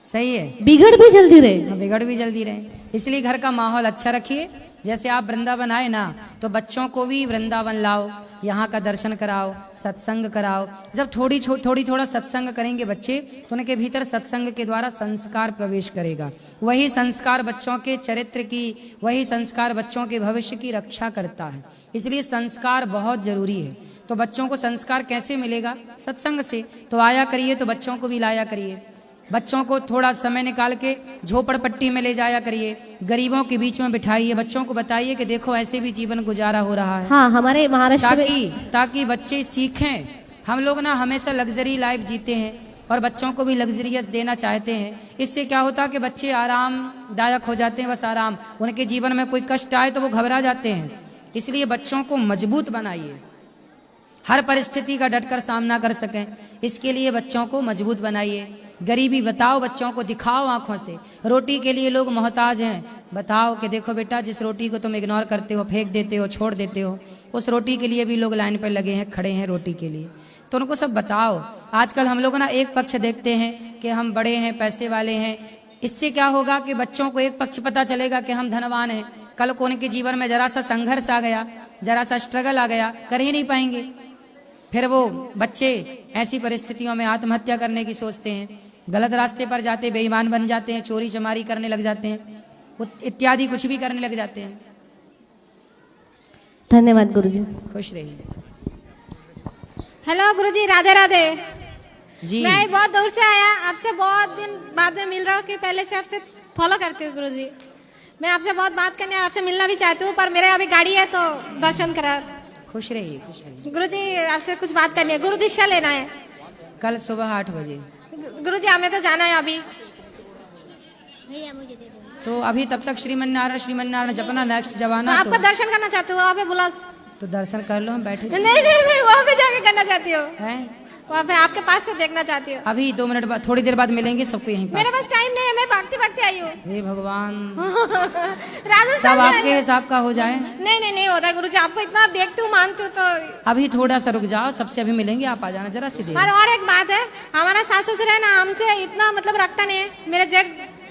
S1: सही है,
S14: बिगड़ भी जल्दी रहे,
S1: बिगड़ भी जल्दी रहे, इसलिए घर का माहौल अच्छा रखिए, जैसे आप वृंदावन आए ना, तो बच्चों को भी वृंदावन लाओ, यहाँ का दर्शन कराओ, सत्संग कराओ। जब थोड़ा सत्संग करेंगे बच्चे, तो उनके भीतर सत्संग के द्वारा संस्कार प्रवेश करेगा। वही संस्कार बच्चों के चरित्र की, वही संस्कार बच्चों के भविष्य की रक्षा करता है। इसलिए संस्कार बहुत जरूरी है। तो बच्चों को संस्कार कैसे मिलेगा? सत्संग से। तो आया करिए, तो बच्चों को भी लाया करिए। बच्चों को थोड़ा समय निकाल के झोपड़पट्टी में ले जाया करिए, गरीबों के बीच में बिठाइए, बच्चों को बताइए कि देखो ऐसे भी जीवन गुजारा हो रहा है।
S14: हाँ, हमारे महाराष्ट्र
S1: ताकि बच्चे सीखें। हम लोग ना हमेशा लग्जरी लाइफ जीते हैं और बच्चों को भी लग्जरियस देना चाहते हैं। इससे क्या होता है कि बच्चे आरामदायक हो जाते हैं, बस आराम। उनके जीवन में कोई कष्ट आए तो वो घबरा जाते हैं। इसलिए बच्चों को मजबूत बनाइए, हर परिस्थिति का डटकर सामना कर सकें। इसके लिए बच्चों को मजबूत बनाइए। गरीबी बताओ, बच्चों को दिखाओ आंखों से। रोटी के लिए लोग मोहताज हैं, बताओ कि देखो बेटा, जिस रोटी को तुम इग्नोर करते हो, फेंक देते हो, छोड़ देते हो, उस रोटी के लिए भी लोग लाइन पर लगे हैं, खड़े हैं रोटी के लिए। तो उनको सब बताओ। आजकल हम लोग ना एक पक्ष देखते हैं कि हम बड़े हैं, पैसे वाले हैं। इससे क्या होगा कि बच्चों को एक पक्ष पता चलेगा कि हम धनवान हैं। कल को उनके जीवन में जरा सा संघर्ष आ गया, जरा सा स्ट्रगल आ गया, कर ही नहीं पाएंगे। फिर वो बच्चे ऐसी परिस्थितियों में आत्महत्या करने की सोचते हैं, गलत रास्ते पर जाते, बेईमान बन जाते हैं, चोरी चमारी करने लग जाते हैं, इत्यादि कुछ भी करने लग जाते हैं।
S14: धन्यवाद गुरुजी।
S1: खुश रहिए।
S15: हेलो गुरुजी, राधे राधे
S1: जी।
S15: मैं बहुत दूर से आया, आपसे बहुत दिन बाद में मिल रहा हूँ कि पहले से आपसे फॉलो करती हूँ गुरुजी। मैं आपसे बहुत बात करने और आपसे मिलना भी चाहती हूँ, पर मेरे अभी गाड़ी है तो दर्शन करा।
S1: खुश रहिए, खुश रहिए।
S15: गुरुजी आपसे कुछ बात करनी है। गुरु दीक्षा लेना है
S1: कल सुबह 8 बजे।
S15: गुरुजी हमें तो जाना है अभी।
S6: भैया मुझे दे दो।
S1: तो अभी तब तक श्रीमन्नारायण जपना, नेक्स्ट जवाना।
S15: तो आपको दर्शन करना चाहती हूँ, वहाँ पे बुला।
S1: तो दर्शन कर लो, हम बैठे।
S15: नहीं मैं वहाँ पे जाके करना चाहती हूँ,
S1: हैं?
S15: वहाँ पे आपके पास से देखना चाहती हूँ।
S1: अभी 2 मिनट बाद, थोड़ी देर बाद मिलेंगे सबको यहीं
S15: मेरे
S1: पास।
S15: पास टाइम नहीं है, मैं भागती भागती आई हूँ।
S1: हे भगवान,
S15: राजस्थान
S1: सब
S15: से
S1: आपके
S15: आई हूँ।
S1: हिसाब का हो जाए।
S15: नहीं होता गुरुजी, आपको इतना देखती हूँ, मानती हूँ तो।
S1: अभी थोड़ा सा रुक जाओ, सबसे अभी मिलेंगे, आप आ जाना जरा सी देर।
S15: और एक बात है, हमारा सास ससुर है ना, हमसे इतना मतलब रखता नहीं है। मेरे जेठ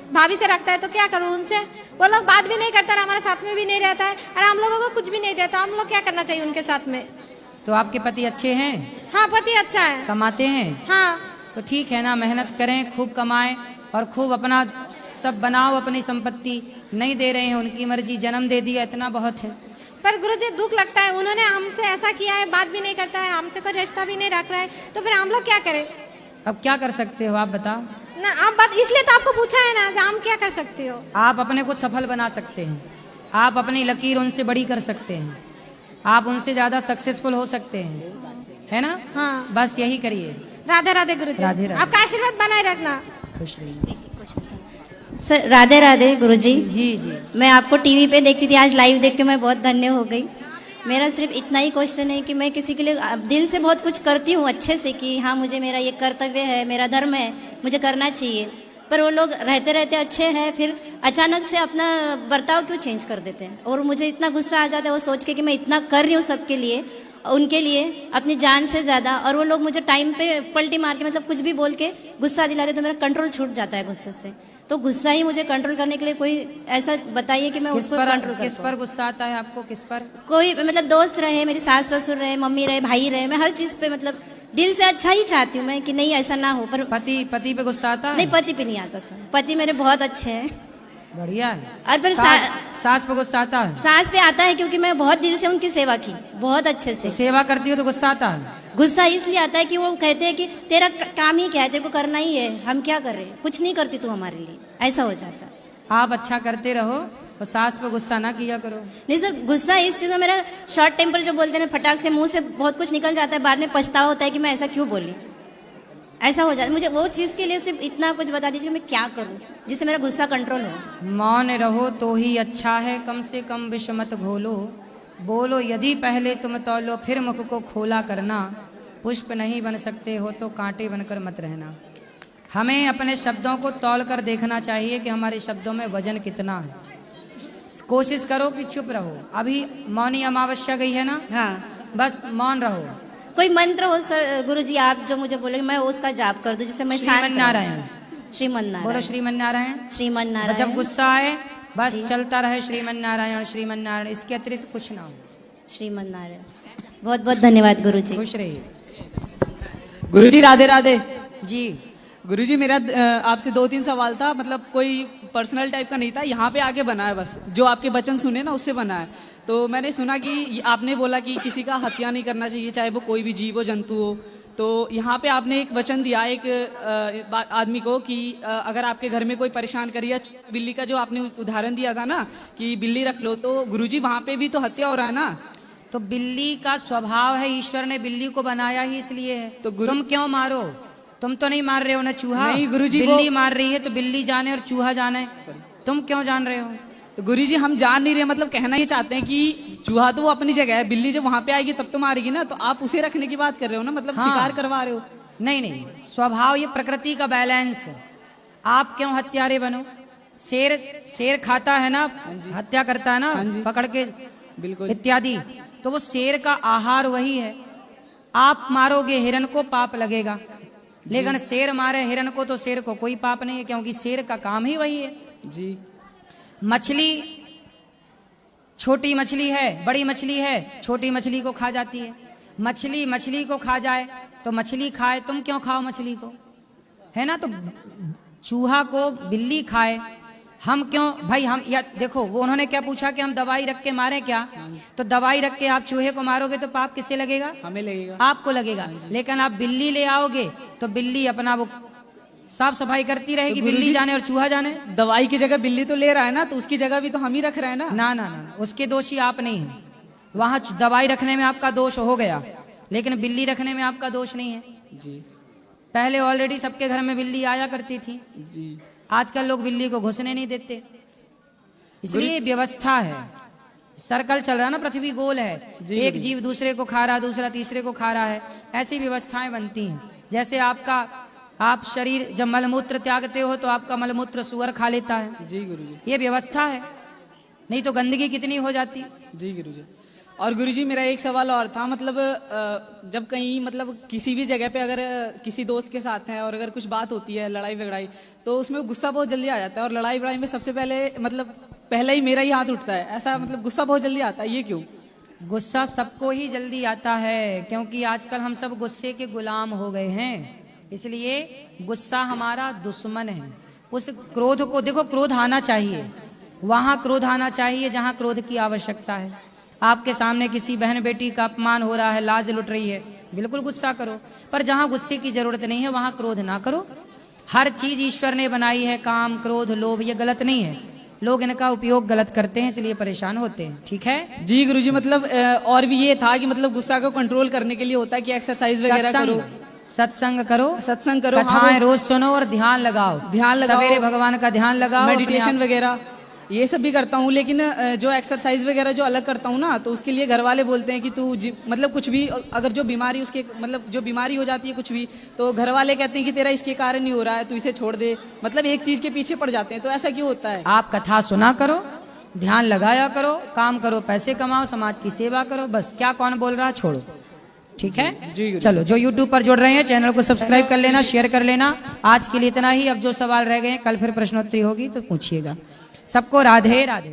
S15: भाभी से रखता है, तो क्या करूँ उनसे? वो लोग बात भी नहीं करता, हमारे साथ में भी नहीं रहता है, और हम लोगों को कुछ भी नहीं देता। हम लोग क्या करना चाहिए उनके साथ में?
S1: तो आपके पति अच्छे हैं?
S15: हाँ, पति अच्छा है।
S1: कमाते हैं?
S15: हाँ।
S1: तो ठीक है ना, मेहनत करें, खूब कमाएं और खूब अपना सब बनाओ अपनी संपत्ति। नहीं दे रहे हैं, उनकी मर्जी, जन्म दे दिया, इतना बहुत है।
S15: पर गुरुजी दुख लगता है, उन्होंने हमसे ऐसा किया है, बात भी नहीं करता है, हमसे कोई रिश्ता भी नहीं रख रहा है, तो फिर हम लोग क्या करें?
S1: अब क्या कर सकते हो आप बताओ
S15: ना? आप बात इसलिए तो आपको पूछा है ना, हम क्या कर सकते हो?
S1: आप अपने को सफल बना सकते हैं, आप अपनी लकीर उनसे बड़ी कर सकते हैं, आप उनसे ज्यादा सक्सेसफुल हो सकते हैं, है ना?
S15: हाँ।
S1: बस यही करिए।
S15: राधे राधे गुरुजी,
S1: राधे राधे।
S15: आपका आशीर्वाद बनाए रखना।
S1: खुश रहिए।
S3: सर राधे राधे गुरुजी।
S1: जी जी।
S3: मैं आपको टीवी पे देखती थी, आज लाइव देख के मैं बहुत धन्य हो गई। मेरा सिर्फ इतना ही क्वेश्चन है कि मैं किसी के लिए दिल से बहुत कुछ करती हूँ अच्छे से, कि हाँ मुझे मेरा ये कर्तव्य है, मेरा धर्म है, मुझे करना चाहिए, पर वो लोग रहते रहते अच्छे हैं, फिर अचानक से अपना बर्ताव क्यों चेंज कर देते हैं। और मुझे इतना गुस्सा आ जाता है वो सोच के कि मैं इतना कर रही हूँ सबके लिए, उनके लिए अपनी जान से ज़्यादा, और वो लोग मुझे टाइम पे पलटी मार के मतलब कुछ भी बोल के गुस्सा दिलाते, तो मेरा कंट्रोल छूट जाता है गुस्से से। तो गुस्सा ही मुझे कंट्रोल करने के लिए कोई ऐसा बताइए कि मैं उसको कंट्रोल कर।
S1: किस पर गुस्सा आता है आपको? किस पर?
S3: कोई मतलब दोस्त रहे, मेरी सास ससुर रहे, मम्मी रहे, भाई रहे, मैं हर चीज पे मतलब दिल से अच्छा ही चाहती हूँ मैं कि नहीं ऐसा ना हो। पर
S1: पति पे गुस्सा आता है?
S3: नहीं, पति पे नहीं आता सर, पति मेरे बहुत अच्छे हैं,
S1: बढ़िया है।
S3: और फिर
S1: सास पे गुस्सा आता है?
S3: सास पे आता है क्योंकि मैं बहुत दिल से उनकी सेवा की, बहुत अच्छे से।
S1: तो सेवा करती हो तो गुस्सा आता है?
S3: गुस्सा इसलिए आता है कि वो कहते हैं कि तेरा काम ही क्या है, तेरे को करना ही है, हम क्या कर रहे हैं, कुछ नहीं करती तू हमारे लिए, ऐसा हो जाता है।
S1: आप अच्छा करते रहो और सास पे गुस्सा ना किया करो।
S3: नहीं सर, गुस्सा इस चीज में मेरा शॉर्ट टेम्पर जो बोलते हैं, फटाक से मुंह से बहुत कुछ निकल जाता है, बाद में पछतावा होता है कि मैं ऐसा क्यों बोली, ऐसा हो जाता है। मुझे वो चीज के लिए सिर्फ इतना कुछ बता दीजिए मैं क्या करूं जिससे मेरा गुस्सा कंट्रोल हो।
S1: मौन रहो तो ही अच्छा है, कम से कम विष मत घोलो, बोलो यदि पहले तुम तौलो, फिर मुख को खोला करना, पुष्प नहीं बन सकते हो तो कांटे बनकर मत रहना। हमें अपने शब्दों को तौल कर देखना चाहिए कि हमारे शब्दों में वजन कितना है। कोशिश करो कि चुप रहो। अभी मौनी अमावस्या गई है ना?
S3: हाँ।
S1: बस मौन रहो।
S3: कोई मंत्र हो सर गुरुजी आप जो मुझे बोले, मैं उसका जाप कर दूं जिससे मैं शांत रहूं।
S1: श्रीमन्नारायण।
S3: श्रीमन्नारायण
S1: बोलो श्रीमन्नारायण।
S3: श्रीमन्नारायण।
S1: जब गुस्सा आए बस चलता रहे श्रीमन नारायण श्रीमन नारायण, इसके अतिरिक्त कुछ ना हो।
S6: श्रीमन नारायण। बहुत बहुत धन्यवाद गुरुजी।
S1: खुश रहिए।
S16: गुरुजी राधे राधे।
S1: जी
S16: गुरुजी मेरा आपसे 2-3 सवाल था, मतलब कोई पर्सनल टाइप का नहीं था, यहाँ पे आके बना है बस, जो आपके वचन सुने ना उससे बना है। तो मैंने सुना कि आपने बोला कि किसी का हत्या नहीं करना चाहिए, चाहे वो कोई भी जीव हो जंतु हो। तो यहाँ पे आपने एक वचन दिया एक आदमी को कि अगर आपके घर में कोई परेशान करी है, बिल्ली का जो आपने उदाहरण दिया था ना कि बिल्ली रख लो, तो गुरुजी वहाँ पे भी तो हत्या हो रहा है ना।
S1: तो बिल्ली का स्वभाव है, ईश्वर ने बिल्ली को बनाया ही इसलिए है। तो तुम क्यों मारो? तुम तो नहीं मार रहे हो ना चूहा।
S16: नहीं गुरुजी,
S1: बिल्ली मार रही है तो बिल्ली जाने और चूहा जाने, तुम क्यों जान रहे हो?
S16: तो गुरुजी हम जान नहीं रहे, मतलब कहना ये चाहते हैं कि चूहा तो वो अपनी जगह है, बिल्ली जब वहां पे आएगी तब तो मारेगी ना, तो आप उसे रखने की बात कर रहे हो ना, मतलब
S1: हाँ।
S16: शिकार करवा रहे हो।
S1: नहीं नहीं, स्वभाव ये प्रकृति का बैलेंस है। आप क्यों हत्यारे बनो? शेर खाता है ना, हत्या करता है ना पकड़ के
S16: बिल्कुल
S1: इत्यादि, तो वो शेर का आहार वही है। आप मारोगे हिरन को पाप लगेगा, लेकिन शेर मारे हिरन को तो शेर को कोई पाप नहीं है, क्योंकि शेर का काम ही वही है।
S16: जी
S1: मछली, छोटी मछली है बड़ी मछली है, छोटी मछली को खा जाती है। मछली मछली को खा जाए तो मछली खाए, तुम क्यों खाओ मछली को? है ना, तो चूहा को बिल्ली खाए, हम क्यों भाई? हम या देखो वो उन्होंने क्या पूछा कि हम दवाई रख के मारे क्या? तो दवाई रख के आप चूहे को मारोगे तो पाप किससे लगेगा?
S16: हमें लगेगा,
S1: आपको लगेगा। लेकिन आप बिल्ली ले आओगे तो बिल्ली अपना वो साफ सफाई करती रहेगी,
S16: तो
S1: बिल्ली जाने और चूहा जाने।
S16: दवाई की जगह बिल्ली तो ले रहा है ना, तो उसकी जगह भी तो हम ही रख रहे हैं ना।
S1: ना ना ना, उसके दोषी आप नहीं है। वहां दवाई रखने में आपका दोष हो गया, लेकिन बिल्ली रखने में आपका दोष नहीं है।
S16: जी
S1: पहले ऑलरेडी सबके घर में बिल्ली आया करती थी
S16: जी,
S1: आजकल लोग बिल्ली को घुसने नहीं देते, इसलिए व्यवस्था है। सर्कल चल रहा है ना, पृथ्वी गोल है, एक जीव दूसरे को खा रहा, दूसरा तीसरे को खा रहा है, ऐसी व्यवस्थाएं बनती हैं। जैसे आप शरीर जब मलमूत्र त्यागते हो तो आपका मलमूत्र सुअर खा लेता है।
S16: जी गुरुजी,
S1: ये व्यवस्था है, नहीं तो गंदगी कितनी हो जाती।
S16: जी गुरुजी। और गुरुजी मेरा एक सवाल और था, मतलब जब कहीं मतलब किसी भी जगह पे अगर किसी दोस्त के साथ हैं और अगर कुछ बात होती है, लड़ाई वगड़ाई, तो उसमें गुस्सा बहुत जल्दी आ जाता है, और लड़ाई वड़ाई में सबसे पहले मतलब पहले ही मेरा ही हाथ उठता है, ऐसा मतलब गुस्सा बहुत जल्दी आता है, ये क्यों?
S1: गुस्सा सबको ही जल्दी आता है, क्योंकि आजकल हम सब गुस्से के गुलाम हो गए हैं, इसलिए गुस्सा हमारा दुश्मन है। उस क्रोध को देखो, क्रोध आना चाहिए, वहां क्रोध आना चाहिए जहां क्रोध की आवश्यकता है। आपके सामने किसी बहन बेटी का अपमान हो रहा है, लाज लुट रही है, बिल्कुल गुस्सा करो, पर जहां गुस्से की जरूरत नहीं है वहां क्रोध ना करो। हर चीज ईश्वर ने बनाई है, काम क्रोध लोभ ये गलत नहीं है, लोग इनका उपयोग गलत करते हैं इसलिए परेशान होते हैं। ठीक है
S16: जी गुरुजी, मतलब और भी ये था कि मतलब गुस्सा को कंट्रोल करने के लिए होता है कि एक्सरसाइज वगैरह करो,
S1: सत्संग करो,
S16: कथाएं
S1: हाँ, रोज सुनो और ध्यान लगाओ, सवेरे भगवान का ध्यान लगाओ,
S16: मेडिटेशन वगैरह ये सब भी करता हूँ। लेकिन जो एक्सरसाइज वगैरह जो अलग करता हूँ ना, तो उसके लिए घर वाले बोलते हैं कि तू मतलब कुछ भी अगर जो बीमारी उसके मतलब जो बीमारी हो जाती है कुछ भी, तो घर वाले कहते हैं कि तेरा इसके कारण नहीं हो रहा है, तू इसे छोड़ दे, मतलब एक चीज के पीछे पड़ जाते हैं। तो ऐसा क्यों होता है?
S1: आप कथा सुना करो, ध्यान लगाया करो, काम करो, पैसे कमाओ, समाज की सेवा करो, बस क्या कौन बोल रहा छोड़ो। ठीक है
S16: जी,
S1: चलो जो YouTube पर जुड़ रहे हैं चैनल को सब्सक्राइब कर लेना, शेयर कर लेना। आज के लिए इतना ही, अब जो सवाल रह गए हैं कल फिर प्रश्नोत्तरी होगी तो पूछिएगा। सबको राधे राधे।